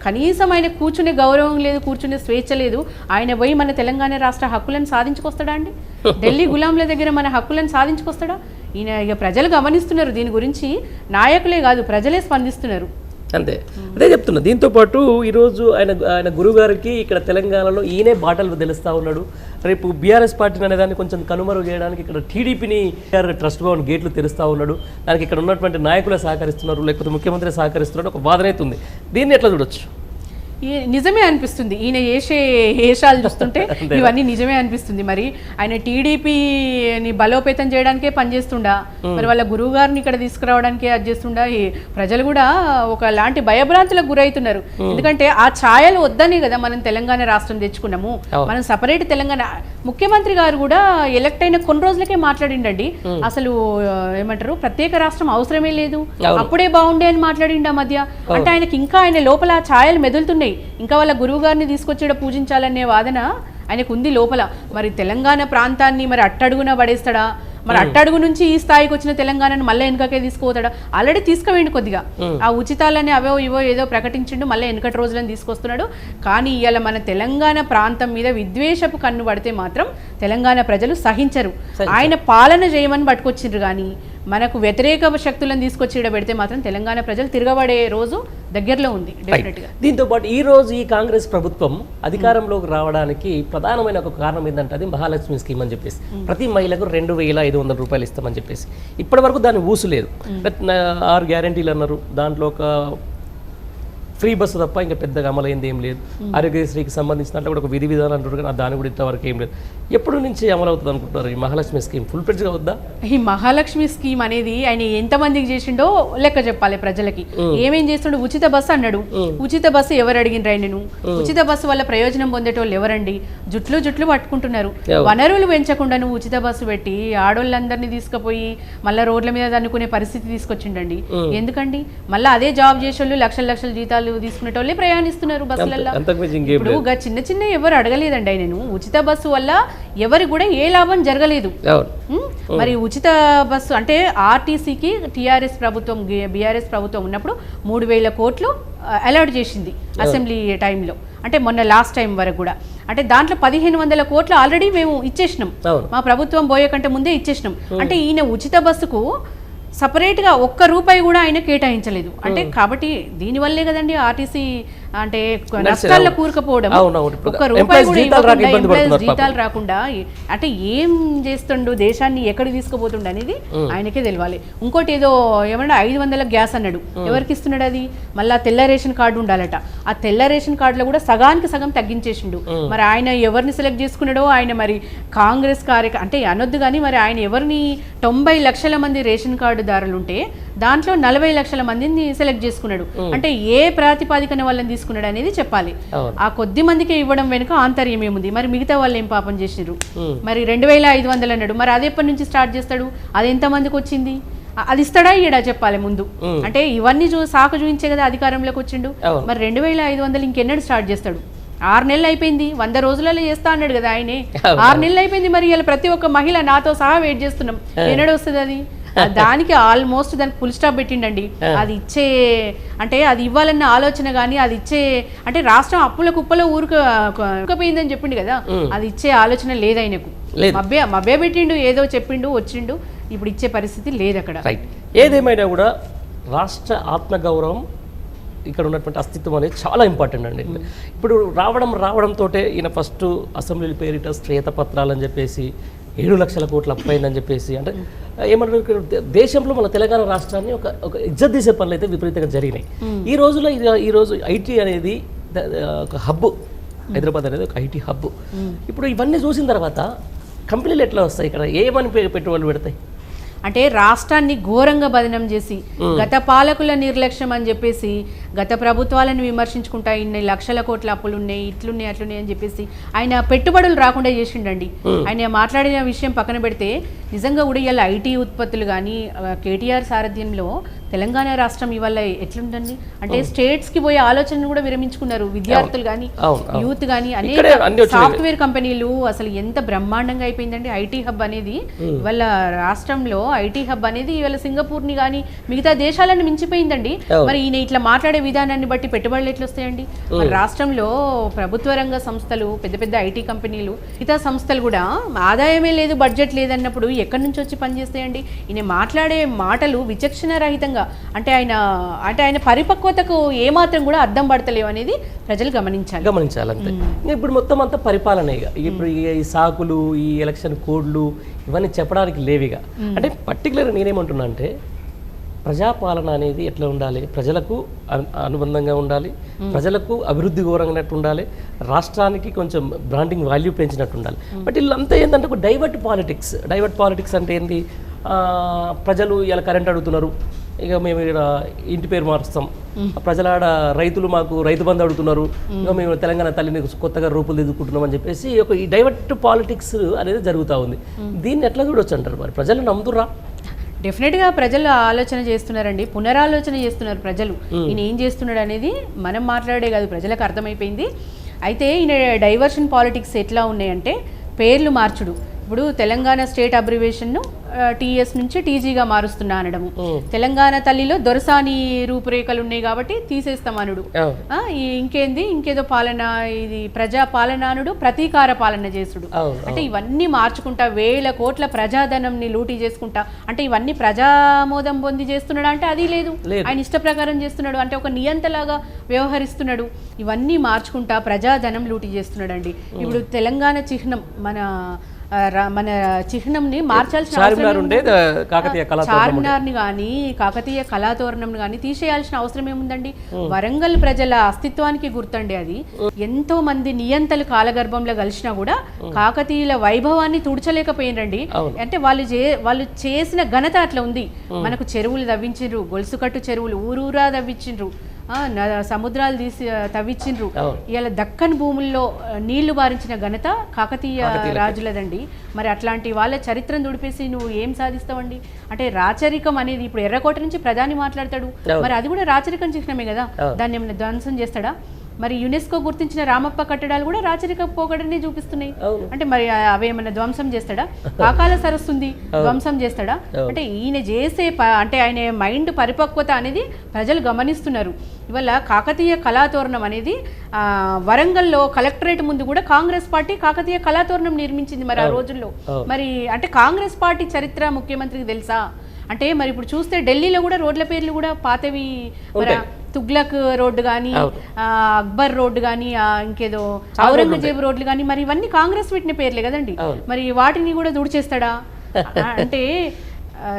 కనీసం ఆయన కూర్చునే గౌరవం లేదు, కూర్చునే స్వేచ్ఛ లేదు. ఆయన పోయి మన తెలంగాణ రాష్ట్ర హక్కులను సాధించుకొస్తాడా అండి? ఢిల్లీ గులాంల దగ్గర మన హక్కులను సాధించుకొస్తాడా? ఈయన ఇక ప్రజలు గమనిస్తున్నారు. దీని గురించి నాయకులే కాదు ప్రజలే స్పందిస్తున్నారు. అంతే, అదే చెప్తున్నా. దీంతోపాటు ఈరోజు ఆయన గురువు గారికి ఇక్కడ తెలంగాణలో ఈయనే బాటలు తెలుస్తూ ఉన్నాడు. రేపు బీఆర్ఎస్ పార్టీని అనేదాన్ని కొంచెం కనుమరుగు చేయడానికి ఇక్కడ టీడీపీని ట్రస్ట్ భవన్ గేట్లు తెరుస్తూ ఉన్నాడు. దానికి ఇక్కడ ఉన్నటువంటి నాయకులే సహకరిస్తున్నారు, లేకపోతే ముఖ్యమంత్రి సహకరిస్తున్నాడు, ఒక వాదన అవుతుంది. దీన్ని ఎట్లా చూడొచ్చు? నిజమే అనిపిస్తుంది. ఈయన ఏషాలు చూస్తుంటే ఇవన్నీ నిజమే అనిపిస్తుంది. మరి ఆయన టీడీపీని బలోపేతం చేయడానికే పనిచేస్తుండా, మరి వాళ్ళ గురువు గారిని ఇక్కడ తీసుకురావడానికే అది చేస్తుండా. ప్రజలు కూడా ఒకలాంటి భయభ్రాంతులకు గురవుతున్నారు. ఎందుకంటే ఆ ఛాయలు వద్దనే కదా మనం తెలంగాణ రాష్ట్రం తెచ్చుకున్నాము. మనం సపరేట్ తెలంగాణ ముఖ్యమంత్రి గారు కూడా ఎలక్ట్ అయిన కొన్ని రోజులకే మాట్లాడిండండి. అసలు ఏమంటారు, ప్రత్యేక రాష్ట్రం అవసరమే లేదు, అప్పుడే బాగుండే అని మాట్లాడిండు ఆ మధ్య. అంటే ఆయనకి ఇంకా ఆయన లోపల ఛాయలు మెదులుతున్నాయి. ఇంకా వాళ్ళ గురువు గారిని తీసుకొచ్చి పూజించాలనే వాదన ఆయనకు ఉంది లోపల. మరి తెలంగాణ ప్రాంతాన్ని మరి అట్టడుగున పడేస్తాడా, మరి అట్టడుగు నుంచి ఈ స్థాయికి వచ్చిన తెలంగాణను మళ్ళీ వెనుకకే తీసుకుపోతాడా? ఆల్రెడీ తీసుకువేయండి కొద్దిగా. ఆ ఉచితాలని అవో ఇవో ఏదో ప్రకటించిండు, మళ్ళీ వెనకటి రోజులను తీసుకొస్తున్నాడు. కానీ ఇవాళ మన తెలంగాణ ప్రాంతం మీద విద్వేషపు కన్ను పడితే మాత్రం తెలంగాణ ప్రజలు సహించరు. ఆయన పాలన చేయమని పట్టుకొచ్చిండ్రు, కానీ మనకు వ్యతిరేక శక్తులను తీసుకొచ్చి ఇక్కడ పెడితే మాత్రం తెలంగాణ ప్రజలు తిరగబడే రోజు దగ్గరలో ఉంది డెఫినెట్గా. దీంతో పాటు ఈ రోజు ఈ కాంగ్రెస్ ప్రభుత్వం అధికారంలోకి రావడానికి ప్రధానమైన ఒక కారణం ఏంటంటే అది మహాలక్ష్మి స్కీమ్ అని చెప్పేసి ప్రతి మహిళకు 2,500 రూపాయలు ఇస్తామని చెప్పేసి ఇప్పటి వరకు దాన్ని ఊసులేదు. 6 గ్యారెంటీలు అన్నారు, దాంట్లో ఒక ఫ్రీ బస్సు తప్ప ఇంకా పెద్దగా అమలైంది ఏం లేదు. ఆరోగ్యశ్రీకి సంబంధించిన దాంట్లో కూడా ఒక విధి విధానం అంటారు, కానీ దాని కూడా ఇంతవరకు ఏం లేదు. ఎప్పటి నుంచి అమలు అవుతుంది అనుకుంటున్నారు ఈ మహాలక్ష్మి స్కీమ్? ఫుల్ ఫ్లెడ్జ్గా వద్దా? ఈ మహాలక్ష్మి స్కీమ్ అనేది ఆయన ఎంతమందికి చేసిండో లెక్క చెప్పాలి ప్రజలకి. ఏమేం చేస్తుండో, ఉచిత బస్సు అన్నాడు. ఉచిత బస్సు ఎవరు అడిగినరా ఆయనను? ఉచిత బస్సు వల్ల ప్రయోజనం పొందేటోళ్ళు ఎవరండి? జుట్లు పట్టుకుంటున్నారు. వనరులు పెంచకుండా నువ్వు ఉచిత బస్సు పెట్టి ఆడోళ్ళందరినీ తీసుకుపోయి మళ్ళీ రోడ్ల మీద దన్నుకునే పరిస్థితి తీసుకొచ్చిండండి. ఎందుకండి? మళ్ళీ అదే జాబ్ చేసేవాళ్ళు లక్షల జీతాలు తీసుకునేటోళ్ళే ప్రయాణిస్తున్నారు బస్సులలో. ఇప్పుడు చిన్న ఎవరు అడగలేదండి ఆయనను. ఉచిత బస్సు వల్ల ఎవరు కూడా ఏ లాభం జరగలేదు. మరి ఉచిత బస్సు అంటే ఆర్టీసీకి టీఆర్ఎస్ ప్రభుత్వం బీఆర్ఎస్ ప్రభుత్వం ఉన్నప్పుడు 3,000 కోట్లు అలాట్ చేసింది అసెంబ్లీ టైంలో. అంటే మొన్న లాస్ట్ టైం వరకు కూడా. అంటే దాంట్లో 1,500 కోట్లు ఆల్రెడీ మేము ఇచ్చేసినాం, మా ప్రభుత్వం పోయే కంటే ముందే ఇచ్చేసినాం. అంటే ఈయన ఉచిత బస్సుకు సపరేట్గా ₹1 కూడా ఆయన కేటాయించలేదు. అంటే కాబట్టి దీనివల్లే కదండి ఆర్టీసీ అంటే నష్టాల్లో కూరుకుపోవడం. ₹1 కూడా ఇవ్వకుండా, ఎంప్లాయీస్ జీతాలు రాకుండా అంటే ఏం చేస్తుండు, దేశాన్ని ఎక్కడికి తీసుకుపోతుండు అనేది ఆయనకే తెలియాలి. ఇంకోటి ఏదో ఏమన్నా 500 గ్యాస్ అన్నాడు. ఎవరికి ఇస్తున్నాడు అది? మళ్ళీ తెల్ల రేషన్ కార్డు ఉండాలట. ఆ తెల్ల రేషన్ కార్డులో కూడా సగానికి సగం తగ్గించేసిండు. మరి ఆయన ఎవరిని సెలెక్ట్ చేసుకున్నాడో ఆయన మరి కాంగ్రెస్ అంటే అనొద్దు కానీ మరి ఆయన ఎవరిని 90 లక్షల మంది రేషన్ కార్డుదారులు ఉంటే దాంట్లో 40 లక్షల మందిని సెలెక్ట్ చేసుకున్నాడు. అంటే ఏ ప్రాతిపాదికన వాళ్ళని తీసుకున్నాడు అనేది చెప్పాలి. ఆ కొద్ది మందికి ఇవ్వడం వెనుక ఆంతర్యం ఏముంది? మరి మిగతా వాళ్ళు ఏం పాపం చేసినారు? మరి 2,500 అన్నాడు. మరి అది ఎప్పటి నుంచి స్టార్ట్ చేస్తాడు? అది ఎంత మందికి వచ్చింది? అది ఇస్తాడా ఇయడా చెప్పాలి ముందు. అంటే ఇవన్నీ సాకు చూపించే కదా అధికారంలోకి వచ్చిండు. మరి 2,500 ఇంకెన్నడు స్టార్ట్ చేస్తాడు? 6 నెలలు అయిపోయింది. 100 రోజులలో చేస్తా అన్నాడు కదా ఆయనే. 6 నెలలు అయిపోయింది. మరి ఇలా ప్రతి ఒక్క మహిళ నాతో సహా వెయిట్ చేస్తున్నాం, ఎన్నడూ వస్తుంది అది? దానికి ఆల్మోస్ట్ దానికి ఫుల్ స్టాప్ పెట్టిండండి. అది ఇచ్చే అంటే అది ఇవ్వాలన్న ఆలోచన కానీ అది ఇచ్చే అంటే రాష్ట్రం అప్పుల కుప్పలో ఊరుకపోయిందని చెప్పిండు కదా, అది ఇచ్చే ఆలోచన లేదు ఆయనకు. మభ్య పెట్టిండు, ఏదో చెప్పిండు, వచ్చిండు. ఇప్పుడు ఇచ్చే పరిస్థితి లేదు అక్కడ. ఏదేమైనా కూడా రాష్ట్ర ఆత్మగౌరవం ఇక్కడ ఉన్నటువంటి అస్తిత్వం అనేది చాలా ఇంపార్టెంట్ అండి. ఇప్పుడు రావడంతో ఈయన ఫస్ట్ అసెంబ్లీ పేరిట శ్వేతపత్రాలు అని చెప్పేసి 7 లక్షల కోట్లు అప్పయిందని చెప్పేసి అంటే ఏమంటారు, దేశంలో మన తెలంగాణ రాష్ట్రాన్ని ఒక ఇజ్జత్ తీసే పనులు అయితే విపరీతంగా జరిగినాయి. ఈ రోజు ఐటీ అనేది ఒక హబ్, హైదరాబాద్ అనేది ఒక ఐటీ హబ్. ఇప్పుడు ఇవన్నీ చూసిన తర్వాత కంపెనీలు ఎట్లా వస్తాయి? ఇక్కడ ఏమని పెట్టుబడులు పెడతాయి? అంటే రాష్ట్రాన్ని ఘోరంగా బదనం చేసి గత పాలకుల నిర్లక్ష్యం అని చెప్పేసి గత ప్రభుత్వాలను విమర్శించుకుంటా ఇన్ని లక్షల కోట్ల అప్పులు ఉన్నాయి, ఇట్లున్నాయి అట్లున్నాయి అని చెప్పేసి ఆయన పెట్టుబడులు రాకుండా చేసిండండి. ఆయన మాట్లాడిన విషయం పక్కన పెడితే నిజంగా కూడా ఇవాళ ఐటీ ఉత్పత్తులు కానీ కేటీఆర్ సారథ్యంలో తెలంగాణ రాష్ట్రం ఇవాళ ఎట్లుందండి అంటే స్టేట్స్కి పోయే ఆలోచనను కూడా విరమించుకున్నారు విద్యార్థులు కానీ యూత్ కానీ. అనేక సాఫ్ట్వేర్ కంపెనీలు అసలు ఎంత బ్రహ్మాండంగా అయిపోయిందండి ఐటీ హబ్ అనేది. ఇవాళ రాష్ట్రంలో ఐటీ హబ్ అనేది ఇవాళ సింగపూర్ని కానీ మిగతా దేశాలను మించిపోయిందండి. మరి ఈయన ఇట్లా మాట్లాడే విధానాన్ని బట్టి పెట్టుబడులు ఎట్లా వస్తాయండి? మన రాష్ట్రంలో ప్రభుత్వ రంగ సంస్థలు, పెద్ద పెద్ద ఐటీ కంపెనీలు, మిగతా సంస్థలు కూడా ఆదాయమే లేదు, బడ్జెట్ లేదన్నప్పుడు ఎక్కడి నుంచి వచ్చి పనిచేస్తాయండి? ఈయన మాట్లాడే మాటలు విచక్షణ రహితంగా అంటే ఆయన పరిపక్వతకు ఏమాత్రం కూడా అర్థం పడతలేవు అనేది ప్రజలు గమనించాలంతే. ఇప్పుడు మొత్తం అంతా పరిపాలనే. ఇప్పుడు ఈ సాకులు, ఈ ఎలక్షన్ కోడ్లు ఇవన్నీ చెప్పడానికి లేవిగా. అంటే పర్టికులర్గా నేనేమంటున్నా అంటే ప్రజాపాలన అనేది ఎట్లా ఉండాలి? ప్రజలకు అనుబంధంగా ఉండాలి, ప్రజలకు అభివృద్ధి ఘోరంగానట్టు ఉండాలి, రాష్ట్రానికి కొంచెం బ్రాండింగ్ వాల్యూ పెంచినట్టు ఉండాలి. బట్ వీళ్ళంతా ఏంటంటే ఒక డైవర్ట్ పాలిటిక్స్ అంటే ఏంటి? ప్రజలు ఇలా కరెంట్ అడుగుతున్నారు, ఇక మేము ఇక్కడ ఇంటి పేరు మారుస్తాం. ప్రజలాడ రైతులు మాకు రైతు బంధు అడుగుతున్నారు, ఇక మేము తెలంగాణ తల్లిని కొత్తగా రూపులు దిద్దుకుంటున్నాం అని చెప్పేసి ఈ డైవర్ట్ పాలిటిక్స్ అనేది జరుగుతూ ఉంది. దీన్ని ఎట్లా చూడొచ్చు అంటారు? మరి ప్రజలు నమ్ముతుర్రా? డెఫినెట్గా ప్రజలు ఆలోచన చేస్తున్నారండి, పునరాలోచన చేస్తున్నారు ప్రజలు. ఈయన ఏం చేస్తున్నాడు అనేది మనం మాట్లాడే కాదు, ప్రజలకు అర్థమైపోయింది. అయితే ఈయన డైవర్షన్ పాలిటిక్స్ ఎట్లా ఉన్నాయంటే పేర్లు మార్చుడు. ఇప్పుడు తెలంగాణ స్టేట్ అబ్రివేషన్ ను టీఎస్ నుంచి టీజీగా మారుస్తున్నా అనడము, తెలంగాణ తల్లిలో దొరసాని రూపురేఖలు ఉన్నాయి కాబట్టి తీసేస్తామనుడు, ఇంకేదో పాలన, ఇది ప్రజా పాలనానుడు ప్రతీకార పాలన చేసుడు. అంటే ఇవన్నీ మార్చుకుంటా వేల కోట్ల ప్రజాధనంని లూటీ చేసుకుంటా, అంటే ఇవన్నీ ప్రజామోదం పొంది చేస్తున్నాడు అంటే అది లేదు, ఆయన ఇష్ట ప్రకారం చేస్తున్నాడు, అంటే ఒక నియంతలాగా వ్యవహరిస్తున్నాడు. ఇవన్నీ మార్చుకుంటా ప్రజాధనం లూటీ చేస్తున్నాడు అండి. ఇప్పుడు తెలంగాణ చిహ్నం మన చిహ్నంని మార్చాల్సిన చార్మినార్ని కానీ కాకతీయ కళాతోరణం కానీ తీసేయాల్సిన అవసరం ఏముందండి? వరంగల్ ప్రజల అస్తిత్వానికి గుర్తండి అది. ఎంతో మంది నియంతలు కాలగర్భంలో కలిసినా కూడా కాకతీయుల వైభవాన్ని తుడచలేకపోయినండి. అంటే వాళ్ళు చేసిన ఘనత అట్లా ఉంది. మనకు చెరువులు తవ్వించిండ్రు, గొలుసుకట్టు చెరువులు ఊరూరా తవ్వించిండ్రు, సముద్రాలు తవ్వించిండ్రు. ఇలా దక్కన్ భూముల్లో నీళ్లు బారించిన ఘనత కాకతీయ రాజులదండి. మరి అట్లాంటి వాళ్ళ చరిత్రను దుడిపేసి నువ్వు ఏం సాధిస్తావండి? అంటే రాచరికం అనేది, ఇప్పుడు ఎర్రకోట నుంచి ప్రధాని మాట్లాడతాడు, మరి అది కూడా రాచరికం చిహ్నమే కదా, దాన్ని ఏమైనా ధ్వంసం చేస్తాడా? మరి యునెస్కో గుర్తించిన రామప్ప కట్టడాలు కూడా రాచరిక పోకడనే చూపిస్తున్నాయి. అంటే మరి అవేమన్నా ధ్వంసం చేస్తాడా? పాకాల సరస్సుంది, ధ్వంసం చేస్తాడా? అంటే ఈయన చేసే అంటే ఆయన మైండ్ పరిపక్వత అనేది ప్రజలు గమనిస్తున్నారు. ఇవాళ కాకతీయ కళాతోరణం అనేది వరంగల్లో కలెక్టరేట్ ముందు కూడా కాంగ్రెస్ పార్టీ కాకతీయ కళాతోరణం నిర్మించింది. మరి ఆ రోజుల్లో మరి అంటే కాంగ్రెస్ పార్టీ చరిత్ర ముఖ్యమంత్రికి తెలుసా? అంటే మరి ఇప్పుడు చూస్తే ఢిల్లీలో కూడా రోడ్ల పేర్లు కూడా పాతవి, మరి తుగ్లక్ రోడ్డు కానీ, అక్బర్ రోడ్డు కానీ, ఇంకేదో ఔరంగజేబు రోడ్లు కానీ, మరి ఇవన్నీ కాంగ్రెస్ పెట్టిన పేర్లే కదండి. మరి వాటిని కూడా దుడిచేస్తాడా? అంటే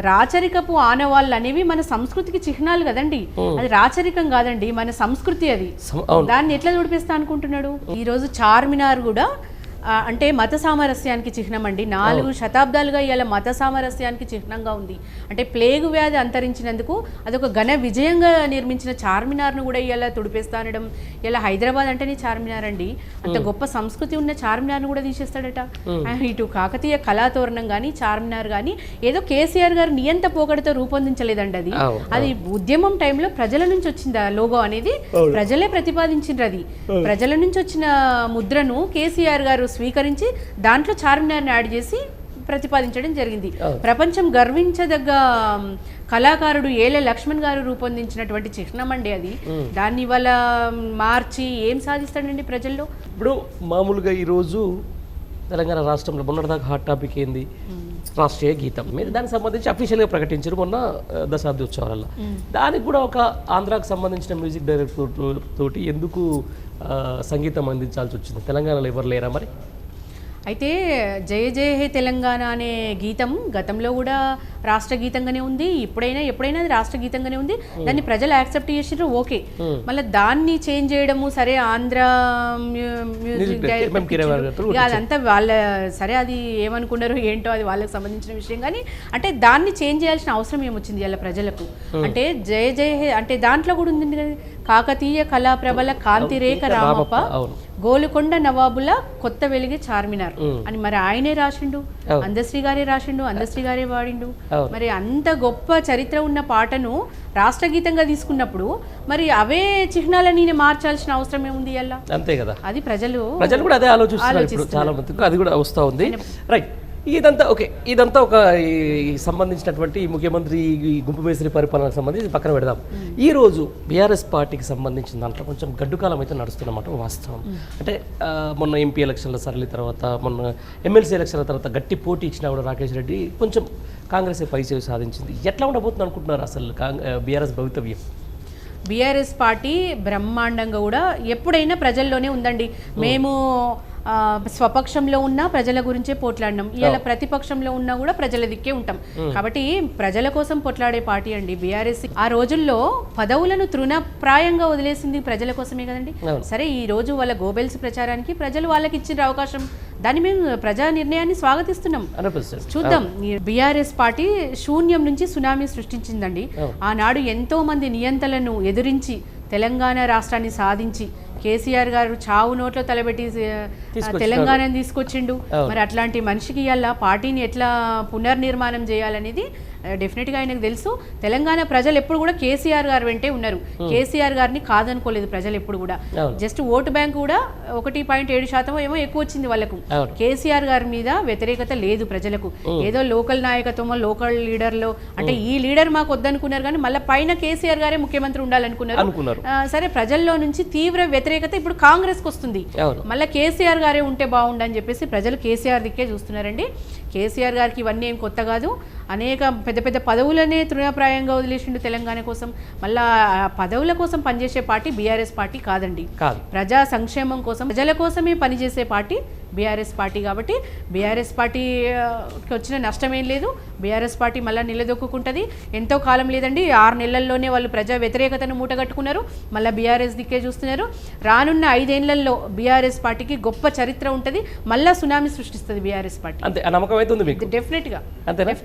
రాచరికపు ఆనవాళ్ళు అనేవి మన సంస్కృతికి చిహ్నాలు కదండి. అది రాచరికం కాదండి, మన సంస్కృతి. అది దాన్ని ఎట్లా దుడిపేస్తా అనుకుంటున్నాడు? ఈ రోజు చార్మినార్ కూడా అంటే మత సామరస్యానికి చిహ్నం అండి. 4 శతాబ్దాలుగా ఇవాళ మత సామరస్యానికి చిహ్నంగా ఉంది. అంటే ప్లేగు వ్యాధి అంతరించినందుకు అదొక ఘన విజయంగా నిర్మించిన చార్మినార్ను కూడా ఇవాళ తుడిపేస్తా అనడం. ఇలా హైదరాబాద్ అంటేనే చార్మినార్ అండి, అంత గొప్ప సంస్కృతి ఉన్న చార్మినార్ను కూడా తీసేస్తాడట. ఇటు కాకతీయ కళాతోరణం కానీ చార్మినార్ కానీ ఏదో కేసీఆర్ గారు నియంత పోకడతో రూపొందించలేదండి. అది ఉద్యమం టైంలో ప్రజల నుంచి వచ్చింది. ఆ లోగో అనేది ప్రజలే ప్రతిపాదించిండ్రు. అది ప్రజల నుంచి వచ్చిన ముద్రను కేసీఆర్ గారు స్వీకరించి దాంట్లో చార్మినార్ని యాడ్ చేసి ప్రతిపాదించడం జరిగింది. ప్రపంచం గర్వించదగ్గ కళాకారుడు ఏలే లక్ష్మణ్ గారు రూపొందించినటువంటి చిహ్నం అండి అది. దాన్ని ఇవాళ మార్చి ఏం సాధిస్తాడండి ప్రజల్లో? ఇప్పుడు మామూలుగా ఈరోజు తెలంగాణ రాష్ట్రంలో మొన్నటిదాకా హాట్ టాపిక్ ఏంది? రాష్ట్రీయ గీతం. మీరు దానికి సంబంధించి అఫీషియల్గా ప్రకటించారు మొన్న దశాబ్ది ఉత్సవాలలో. దానికి కూడా ఒక ఆంధ్రాకు సంబంధించిన మ్యూజిక్ డైరెక్టర్ తోటి ఎందుకు సంగీతం అందించాల్సి వచ్చింది? తెలంగాణలో ఎవరు లేరా మరి? అయితే జయ జయ హే తెలంగాణ అనే గీతం గతంలో కూడా రాష్ట్ర గీతంగానే ఉంది, ఎప్పుడైనా అది రాష్ట్ర గీతంగానే ఉంది. దాన్ని ప్రజలు యాక్సెప్ట్ చేసిర్రు, ఓకే. మళ్ళీ దాన్ని చేంజ్ చేయడము సరే, ఆంధ్ర మ్యూజిక్ డైరెక్టర్ అదంతా వాళ్ళ సరే, అది ఏమనుకున్నారు ఏంటో అది వాళ్ళకి సంబంధించిన విషయం. కానీ అంటే దాన్ని చేంజ్ చేయాల్సిన అవసరం ఏమొచ్చింది ఇలా ప్రజలకు? అంటే జయ జయ హే అంటే దాంట్లో కూడా ఉంది కదా, కాకతీయ కళా ప్రబల కాంతి రేఖ రామప్ప, గోలుకొండ నవాబుల కొత్త వెలిగే చార్మినార్ అని మరి ఆయనే రాసిండు, అందశ్రీ గారే రాసిండు, అందశ్రీ గారే వాడిండు. మరి అంత గొప్ప చరిత్ర ఉన్న పాటను రాష్ట్ర గీతంగా తీసుకున్నప్పుడు మరి అవే చిహ్నాలని మార్చాల్సిన అవసరం ఏముంది అలా? అంతే కదా, అది ప్రజలు కూడా అదే ఆలోచిస్తున్నారు చాలా మంది. అది కూడా వస్తూ ఉంది. రైట్, ఇదంతా ఓకే. ఇదంతా ఒక సంబంధించినటువంటి ముఖ్యమంత్రి గుంపు మేస్త్రి పరిపాలనకు సంబంధించి పక్కన పెడదాం. ఈరోజు బీఆర్ఎస్ పార్టీకి సంబంధించిన దాంట్లో కొంచెం గడ్డుకాలం అయితే నడుస్తున్నమాట వాస్తవం. అంటే మొన్న ఎంపీ ఎలక్షన్ల సరళి తర్వాత, మొన్న ఎమ్మెల్సీ ఎలక్షన్ల తర్వాత గట్టి పోటీ ఇచ్చినా కూడా రాకేష్ రెడ్డి కొంచెం కాంగ్రెస్ పైచేవి సాధించింది. ఎట్లా ఉండబోతుంది అనుకుంటున్నారు అసలు బీఆర్ఎస్ భవితవ్యం? బీఆర్ఎస్ పార్టీ బ్రహ్మాండంగా కూడా ఎప్పుడైనా ప్రజల్లోనే ఉందండి. మేము స్వపక్షంలో ఉన్నా ప్రజల గురించే పోట్లాడినాం, ఇలా ప్రతిపక్షంలో ఉన్నా కూడా ప్రజల దిక్కే ఉంటాం. కాబట్టి ప్రజల కోసం పోట్లాడే పార్టీ అండి బీఆర్ఎస్. ఆ రోజుల్లో పదవులను తృణప్రాయంగా వదిలేసింది ప్రజల కోసమే కదండి. సరే, ఈ రోజు వాళ్ళ గోబెల్స్ ప్రచారానికి ప్రజలు వాళ్ళకి ఇచ్చిన అవకాశం, దాన్ని మేము ప్రజా నిర్ణయాన్ని స్వాగతిస్తున్నాం. చూద్దాం. బీఆర్ఎస్ పార్టీ శూన్యం నుంచి సునామీ సృష్టించిందండి. ఆనాడు ఎంతో మంది నియంతలను ఎదిరించి తెలంగాణ రాష్ట్రాన్ని సాధించి కేసీఆర్ గారు చావు నోట్లో తలబెట్టి తెలంగాణను తీసుకొచ్చిండు. మరి అట్లాంటి మనిషికి ఇవాళ పార్టీని ఎట్లా పునర్నిర్మాణం చేయాలనేది డెఫినెట్గా ఆయనకు తెలుసు తెలంగాణ ప్రజలు ఎప్పుడు కూడా కేసీఆర్ గారు వెంటే ఉన్నారు. కేసీఆర్ గారిని కాదనుకోలేదు ప్రజలు ఎప్పుడు కూడా. జస్ట్ ఓటు బ్యాంక్ కూడా 1.7% ఏమో ఎక్కువ వచ్చింది వాళ్ళకు. కేసీఆర్ గారి మీద వ్యతిరేకత లేదు ప్రజలకు. ఏదో లోకల్ నాయకత్వం, లోకల్ లీడర్లో అంటే ఈ లీడర్ మాకు వద్దనుకున్నారు కానీ మళ్ళీ పైన కేసీఆర్ గారే ముఖ్యమంత్రి ఉండాలనుకున్నారు. సరే, ప్రజల్లో నుంచి తీవ్ర వ్యతిరేకత ఇప్పుడు కాంగ్రెస్కి వస్తుంది. మళ్ళీ కేసీఆర్ గారే ఉంటే బాగుండని చెప్పేసి ప్రజలు కేసీఆర్ దిక్కే చూస్తున్నారండి. కేసీఆర్ గారికి ఇవన్నీ ఏం కొత్త కాదు. అనేక పెద్ద పెద్ద పదవులనే తృణప్రాయంగా వదిలేసిండు తెలంగాణ కోసం. మళ్ళా పదవుల కోసం పనిచేసే పార్టీ బీఆర్ఎస్ పార్టీ కాదండి. ప్రజా సంక్షేమం కోసం, ప్రజల కోసమే పనిచేసే పార్టీ బీఆర్ఎస్ పార్టీ. కాబట్టి బీఆర్ఎస్ పార్టీకి వచ్చిన నష్టం ఏం లేదు. బీఆర్ఎస్ పార్టీ మళ్ళీ నిలదొక్కుంటుంది. ఎంతో కాలం లేదండి, 6 నెలల్లోనే వాళ్ళు ప్రజా వ్యతిరేకతను మూటగట్టుకున్నారు. మళ్ళీ బీఆర్ఎస్ దిక్కే చూస్తున్నారు. రానున్న 5 ఏళ్లలో బీఆర్ఎస్ పార్టీకి గొప్ప చరిత్ర ఉంటుంది. మళ్ళీ సునామీ సృష్టిస్తుంది బీఆర్ఎస్ పార్టీ. అంతే నమ్మకం అయితే ఉంది మీకు? డెఫినెట్గా,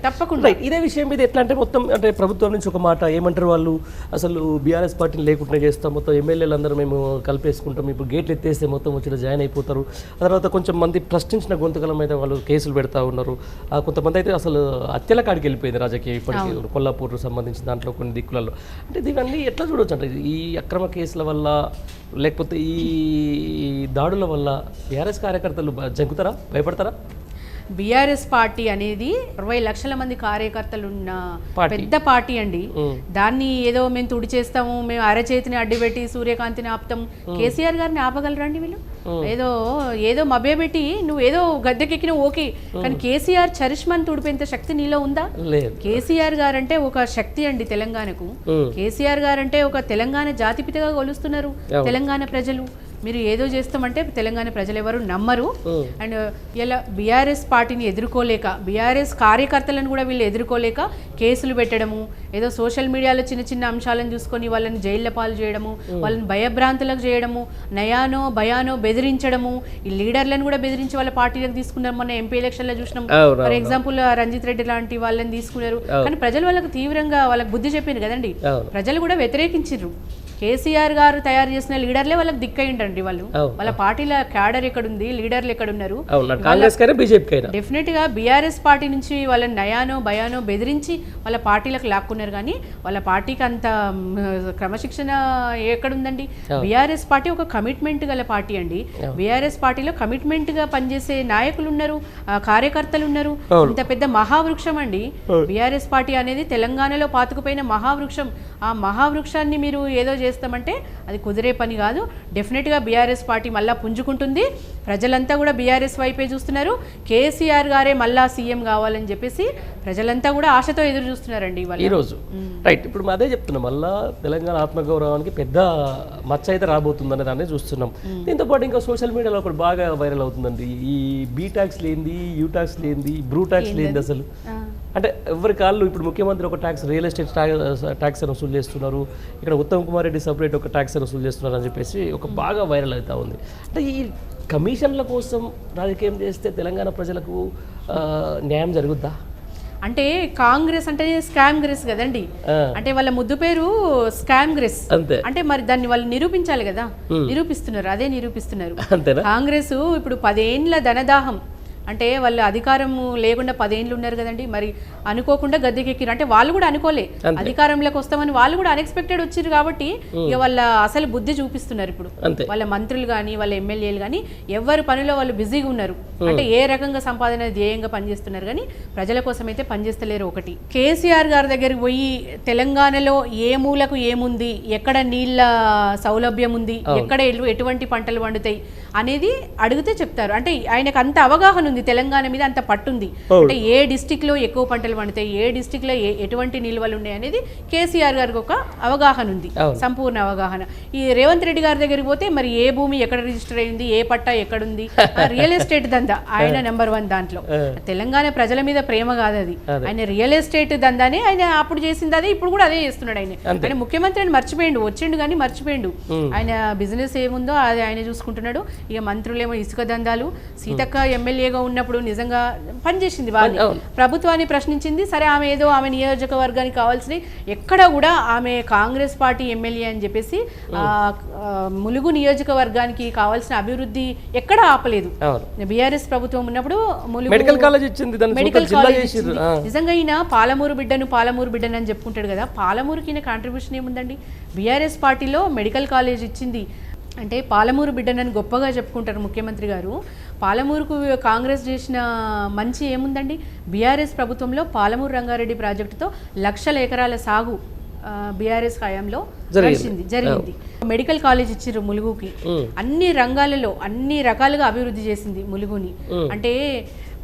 తప్పకుండా. ఇదే విషయం మీద ఎట్లా అంటే మొత్తం అంటే ప్రభుత్వం నుంచి ఒక మాట ఏమంటారు వాళ్ళు, అసలు బీఆర్ఎస్ పార్టీని లేకుండా చేస్తాం, మొత్తం ఎమ్మెల్యేలు అందరూ మేము కలిపేసుకుంటాం, ఇప్పుడు గేట్లు ఎత్తేస్తే మొత్తం వచ్చి జాయిన్ అయిపోతారు. ఆ తర్వాత కొంచెం మంది ప్రశ్నించిన గొంతుకల మీద వాళ్ళు కేసులు పెడతా ఉన్నారు. కొంతమంది అయితే అసలు హత్యల కాడికి వెళ్ళిపోయింది రాజకీయం ఇప్పటికీ. కొల్లాపూర్ సంబంధించిన దాంట్లో కొన్ని దిక్కులలో అంటే దీవన్నీ ఎట్లా చూడవచ్చు అంటే ఈ అక్రమ కేసుల వల్ల లేకపోతే ఈ దాడుల వల్ల బీఆర్ఎస్ కార్యకర్తలు జంకుతారా, భయపడతారా? బీఆర్ఎస్ పార్టీ అనేది 20 లక్షల మంది కార్యకర్తలు ఉన్న పెద్ద పార్టీ అండి. దాన్ని ఏదో మేము తుడి చేస్తాము, మేము అరచేతిని అడ్డుపెట్టి సూర్యకాంతిని ఆపుతాం, కేసీఆర్ గారిని ఆపగలరండి వీళ్ళు? ఏదో మభ్యపెట్టి నువ్వు ఏదో గద్దెకెక్కిన ఓకే, కానీ కేసీఆర్ చరిష్మాని తుడిపేంత శక్తి నీలో ఉందా? కేసీఆర్ గారు అంటే ఒక శక్తి అండి తెలంగాణకు. కేసీఆర్ గారు అంటే ఒక తెలంగాణ జాతిపితగా కొలుస్తున్నారు తెలంగాణ ప్రజలు. మీరు ఏదో చేస్తామంటే తెలంగాణ ప్రజలు ఎవరు నమ్మరు. అండ్ ఇలా బీఆర్ఎస్ పార్టీని ఎదుర్కోలేక, బీఆర్ఎస్ కార్యకర్తలను కూడా వీళ్ళు ఎదుర్కోలేక కేసులు పెట్టడము, ఏదో సోషల్ మీడియాలో చిన్న చిన్న అంశాలను చూసుకొని వాళ్ళని జైళ్ళ పాలు చేయడము, వాళ్ళని భయభ్రాంతులకు చేయడము, నయానో భయానో బెదిరించడము, ఈ లీడర్లను కూడా బెదిరించి వాళ్ళ పార్టీలకు తీసుకున్నారు. మొన్న ఎంపీ ఎలక్షన్లో చూసినాం. ఫర్ ఎగ్జాంపుల్ రంజిత్ రెడ్డి లాంటి వాళ్ళని తీసుకున్నారు. కానీ ప్రజలు వాళ్ళకు తీవ్రంగా వాళ్ళకి బుద్ధి చెప్పింది కదండి. ప్రజలు కూడా వ్యతిరేకించారు. కేసీఆర్ గారు తయారు చేసిన లీడర్లే వాళ్ళకి దిక్కయిండండి. వాళ్ళు వాళ్ళ పార్టీల క్యాడర్ ఎక్కడుంది, లీడర్లు ఎక్కడున్నారు? డెఫినెట్ గా బీఆర్ఎస్ పార్టీ నుంచి వాళ్ళని నయానో భయానో బెదిరించి వాళ్ళ పార్టీలకు లాక్కున్నారు. కానీ వాళ్ళ పార్టీకి అంత క్రమశిక్షణ ఎక్కడుందండి? బీఆర్ఎస్ పార్టీ ఒక కమిట్మెంట్ గల పార్టీ అండి. బీఆర్ఎస్ పార్టీలో కమిట్మెంట్ గా పనిచేసే నాయకులు ఉన్నారు, కార్యకర్తలు ఉన్నారు. ఇంత పెద్ద మహావృక్షం అండి బీఆర్ఎస్ పార్టీ అనేది. తెలంగాణలో పాతుకుపోయిన మహావృక్షం. ఆ మహావృక్షాన్ని మీరు ఏదో చేస్తామంటే అది కుదిరే పని కాదు. డెఫినెట్గా బీఆర్ఎస్ పార్టీ మళ్ళా పుంజుకుంటుంది. ప్రజలంతా కూడా బీఆర్ఎస్ వైపే చూస్తున్నారు. కేసీఆర్ గారే మళ్ళా సీఎం కావాలని చెప్పేసి ప్రజలంతా కూడా ఆశతో ఎదురు చూస్తున్నారండి ఈరోజు. రైట్, ఇప్పుడు అదే చెప్తున్నాం, మళ్ళా తెలంగాణ ఆత్మగౌరవానికి పెద్ద మచ్చ అయితే రాబోతుందనే దాన్ని చూస్తున్నాం. దీంతో పాటు ఇంకా సోషల్ మీడియాలో ఒకటి బాగా వైరల్ అవుతుందండి, ఈ బీ ట్యాక్స్ లేనిది, యూ ట్యాక్స్ లేనిది, బ్రూ ట్యాక్స్ లేనిది. అసలు అంటే ఎవరి కాళ్ళు ఇప్పుడు ముఖ్యమంత్రి ఒక ట్యాక్స్, రియల్ ఎస్టేట్ ట్యాక్స్ అని వసూలు చేస్తున్నారు, ఇక్కడ ఉత్తమ్ కుమార్ రెడ్డి సపరేట్ ఒక ట్యాక్స్ అని వసూలు చేస్తున్నారు అని చెప్పేసి ఒక బాగా వైరల్ అవుతా ఉంది. అంటే ఈ కమిషన్ల కోసం రాజకీయం చేస్తే తెలంగాణ ప్రజలకు న్యాయం జరుగుద్దా? అంటే కాంగ్రెస్ అంటే స్కామ్ గ్రెస్ కదండి. అంటే వాళ్ళ ముద్దు పేరు స్కామ్ గ్రెస్. అంటే మరి దాన్ని వాళ్ళు నిరూపించాలి కదా, నిరూపిస్తున్నారు, అదే నిరూపిస్తున్నారు. కాంగ్రెస్ ఇప్పుడు 10 ఏండ్ల ధనదాహం. అంటే వాళ్ళు అధికారం లేకుండా 10 ఏళ్ళు ఉన్నారు కదండి. మరి అనుకోకుండా గద్దెకెక్కిరు. అంటే వాళ్ళు కూడా అనుకోలే అధికారంలోకి వస్తామని, వాళ్ళు కూడా అన్ఎక్స్పెక్టెడ్ వచ్చారు. కాబట్టి ఇక వాళ్ళ అసలు బుద్ధి చూపిస్తున్నారు ఇప్పుడు. వాళ్ళ మంత్రులు కానీ వాళ్ళ ఎమ్మెల్యేలు కానీ ఎవరి పనిలో వాళ్ళు బిజీగా ఉన్నారు. అంటే ఏ రకంగా సంపాదన ధ్యేయంగా పనిచేస్తున్నారు కానీ ప్రజల కోసం అయితే పనిచేస్తలేరు. ఒకటి, కేసీఆర్ గారి దగ్గరికి పోయి తెలంగాణలో ఏ మూలకు ఏముంది, ఎక్కడ నీళ్ళ సౌలభ్యం ఉంది, ఎక్కడ ఎటువంటి పంటలు పండుతాయి అనేది అడిగితే చెప్తారు. అంటే ఆయనకు అంత అవగాహన ఉంది, తెలంగాణ మీద అంత పట్టుంది. అంటే ఏ డిస్టిక్ లో ఎక్కువ పంటలు పండుతాయి, ఏ డిస్టిక్ లో ఎటువంటి నిల్వలు ఉన్నాయి అనేది కేసీఆర్ గారికి ఒక అవగాహన ఉంది, సంపూర్ణ అవగాహన. ఈ రేవంత్ రెడ్డి గారి దగ్గరికి పోతే మరి ఏ భూమి ఎక్కడ రిజిస్టర్ అయింది, ఏ పట్టా ఎక్కడుంది, రియల్ ఎస్టేట్ దందా ఆయన నెంబర్ 1 దాంట్లో. తెలంగాణ ప్రజల మీద ప్రేమ కాదు అది, ఆయన రియల్ ఎస్టేట్ దందానే ఆయన అప్పుడు చేసింది, అదే ఇప్పుడు కూడా అదే చేస్తున్నాడు. ఆయన ముఖ్యమంత్రి అని మర్చిపోయిండు, వచ్చిండు కానీ మర్చిపోయిండు. ఆయన బిజినెస్ ఏముందో అది ఆయన చూసుకుంటున్నాడు. ఇక మంత్రులేమో ఇసుక దందాలు, సీతక్క ఎమ్మెల్యేగా ఉన్నప్పుడు నిజంగా పనిచేసింది బాగా, ప్రభుత్వాన్ని ప్రశ్నించింది. సరే ఆమె ఏదో ఆమె నియోజకవర్గానికి కావాల్సిన ఎక్కడ కూడా ఆమె కాంగ్రెస్ పార్టీ ఎమ్మెల్యే అని చెప్పేసి ములుగు నియోజకవర్గానికి కావాల్సిన అభివృద్ధి ఎక్కడ ఆపలేదు. బీఆర్ఎస్ ప్రభుత్వం ఉన్నప్పుడు ములుగు మెడికల్ కాలేజ్ ఇచ్చింది, నిజంగా ఈయన పాలమూరు బిడ్డను అని చెప్పుకుంటాడు కదా, పాలమూరుకి ఈయన కాంట్రిబ్యూషన్ ఏముందండి? బీఆర్ఎస్ పార్టీలో మెడికల్ కాలేజ్ ఇచ్చింది అంటే పాలమూరు బిడ్డనని గొప్పగా చెప్పుకుంటారు ముఖ్యమంత్రి గారు. పాలమూరుకు కాంగ్రెస్ చేసిన మంచి ఏముందండి? బీఆర్ఎస్ ప్రభుత్వంలో పాలమూరు రంగారెడ్డి ప్రాజెక్టుతో 1,00,000 ఎకరాల సాగు బీఆర్ఎస్ హయాంలో జరిగింది. మెడికల్ కాలేజ్ ఇచ్చిర్రు ములుగుకి, అన్ని రంగాలలో అన్ని రకాలుగా అభివృద్ధి చేసింది ములుగుని. అంటే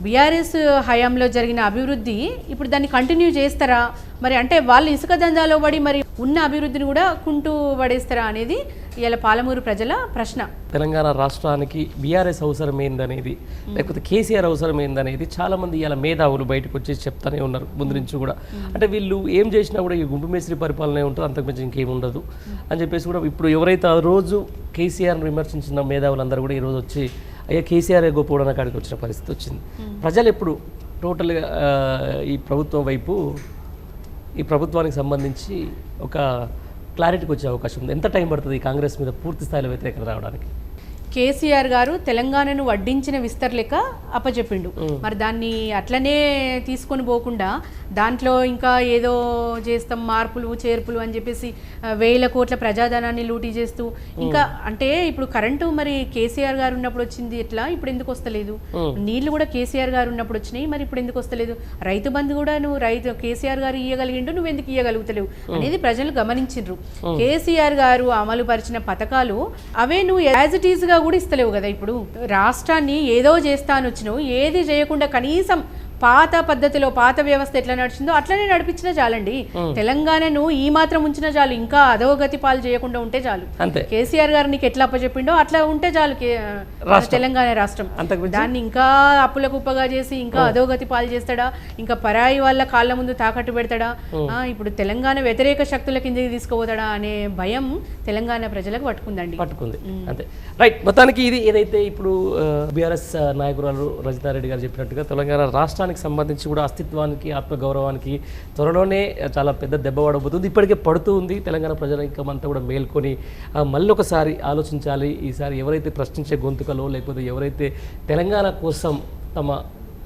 బీఆర్ఎస్ హయాంలో జరిగిన అభివృద్ధి ఇప్పుడు దాన్ని కంటిన్యూ చేస్తారా మరి? అంటే వాళ్ళు ఇసుక దందాలో పడి మరి ఉన్న అభివృద్ధిని కూడా కుంటూ పడేస్తారా అనేది ఇవాళ పాలమూరు ప్రజల ప్రశ్న. తెలంగాణ రాష్ట్రానికి బీఆర్ఎస్ అవసరం ఏందనేది, లేకపోతే కేసీఆర్ అవసరం ఏందనేది చాలా మంది ఇవాళ మేధావులు బయటకు వచ్చేసి చెప్తానే ఉన్నారు ముందు నుంచి కూడా. అంటే వీళ్ళు ఏం చేసినా కూడా ఈ గుంపు మేస్త్రి పరిపాలనే ఉంటుంది, అంతకుమించి ఇంకేం ఉండదు అని చెప్పేసి కూడా ఇప్పుడు ఎవరైతే ఆ రోజు కేసీఆర్ని విమర్శించిన మేధావులందరూ కూడా ఈరోజు వచ్చి అయ్యా కేసీఆర్ గొప్పవడం కాడికి వచ్చిన పరిస్థితి వచ్చింది. ప్రజలు ఎప్పుడు టోటల్గా ఈ ప్రభుత్వం వైపు, ఈ ప్రభుత్వానికి సంబంధించి ఒక క్లారిటీకి వచ్చే అవకాశం ఉంది. ఎంత టైం పడుతుంది ఈ కాంగ్రెస్ మీద పూర్తి స్థాయిలో వ్యతిరేకత రావడానికి? కేసీఆర్ గారు తెలంగాణను వడ్డించిన విస్తరలేక అప్పచెప్పిండు. మరి దాన్ని అట్లనే తీసుకొని పోకుండా దాంట్లో ఇంకా ఏదో చేస్తాం మార్పులు చేర్పులు అని చెప్పేసి 1,000 కోట్ల ప్రజాధనాన్ని లూటీ చేస్తూ ఇంకా అంటే ఇప్పుడు కరెంటు మరి కేసీఆర్ గారు ఉన్నప్పుడు వచ్చింది ఎట్లా, ఇప్పుడు ఎందుకు వస్తలేదు? నీళ్లు కూడా కేసీఆర్ గారు ఉన్నప్పుడు వచ్చినాయి, మరి ఇప్పుడు ఎందుకు వస్తలేదు? రైతు బంధు కూడా నువ్వు కేసీఆర్ గారు ఇయ్యగలిగిండు, నువ్వు ఎందుకు ఇయ్యగలుగుతలేవు అనేది ప్రజలు గమనించిండ్రు. కేసీఆర్ గారు అమలు పరిచిన పథకాలు అవే నువ్వు యాజ్ ఇట్ ఈజ్ గా కూడా ఇస్తలేవు కదా. ఇప్పుడు రాష్ట్రాన్ని ఏదో చేస్తా అని వచ్చినావు, ఏది చేయకుండా కనీసం పాత పద్ధతిలో పాత వ్యవస్థ ఎట్లా నడిచిందో అట్లనే నడిపించినా చాలండి. తెలంగాణను ఈ మాత్రం ఉంచినా చాలు, ఇంకా అధోగతి పాలు చేయకుండా ఉంటే చాలు. కేసీఆర్ గారు నీకు ఎట్లా అప్పచెప్పిండో అట్లా ఉంటే చాలు తెలంగాణ రాష్ట్రం. దాన్ని ఇంకా అప్పుల కుప్పగా చేసి ఇంకా అధోగతి పాలు చేస్తాడా, ఇంకా పరాయి వాళ్ళ కాళ్ళ ముందు తాకట్టు పెడతాడా, ఇప్పుడు తెలంగాణ వ్యతిరేక శక్తుల కిందకి తీసుకుపోతాడా అనే భయం తెలంగాణ ప్రజలకు పట్టుకుంది. అంతే రైట్. మొత్తానికి ఇది ఏదైతే ఇప్పుడు బీఆర్ఎస్ నాయకురాలు రజితారెడ్డి గారు చెప్పినట్టుగా తెలంగాణ రాష్ట్రానికి సంబంధించి కూడా అస్తిత్వానికి ఆత్మగౌరవానికి త్వరలోనే చాలా పెద్ద దెబ్బ పడబోతుంది. ఇప్పటికే పడుతూ ఉంది. తెలంగాణ ప్రజలంతా కూడా మేల్కొని మళ్ళీ ఒకసారి ఆలోచించాలి. ఈసారి ఎవరైతే ప్రశ్నించే గొంతుకలో, లేకపోతే ఎవరైతే తెలంగాణ కోసం తమ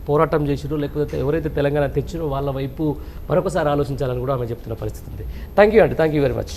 పోరాటం చేసిరో, లేకపోతే ఎవరైతే తెలంగాణ తెచ్చిరో వాళ్ళ వైపు మరొకసారి ఆలోచించాలని కూడా ఆమె చెప్తున్న పరిస్థితి ఉంది. థ్యాంక్ యూ అండి, థ్యాంక్ యూ వెరీ మచ్.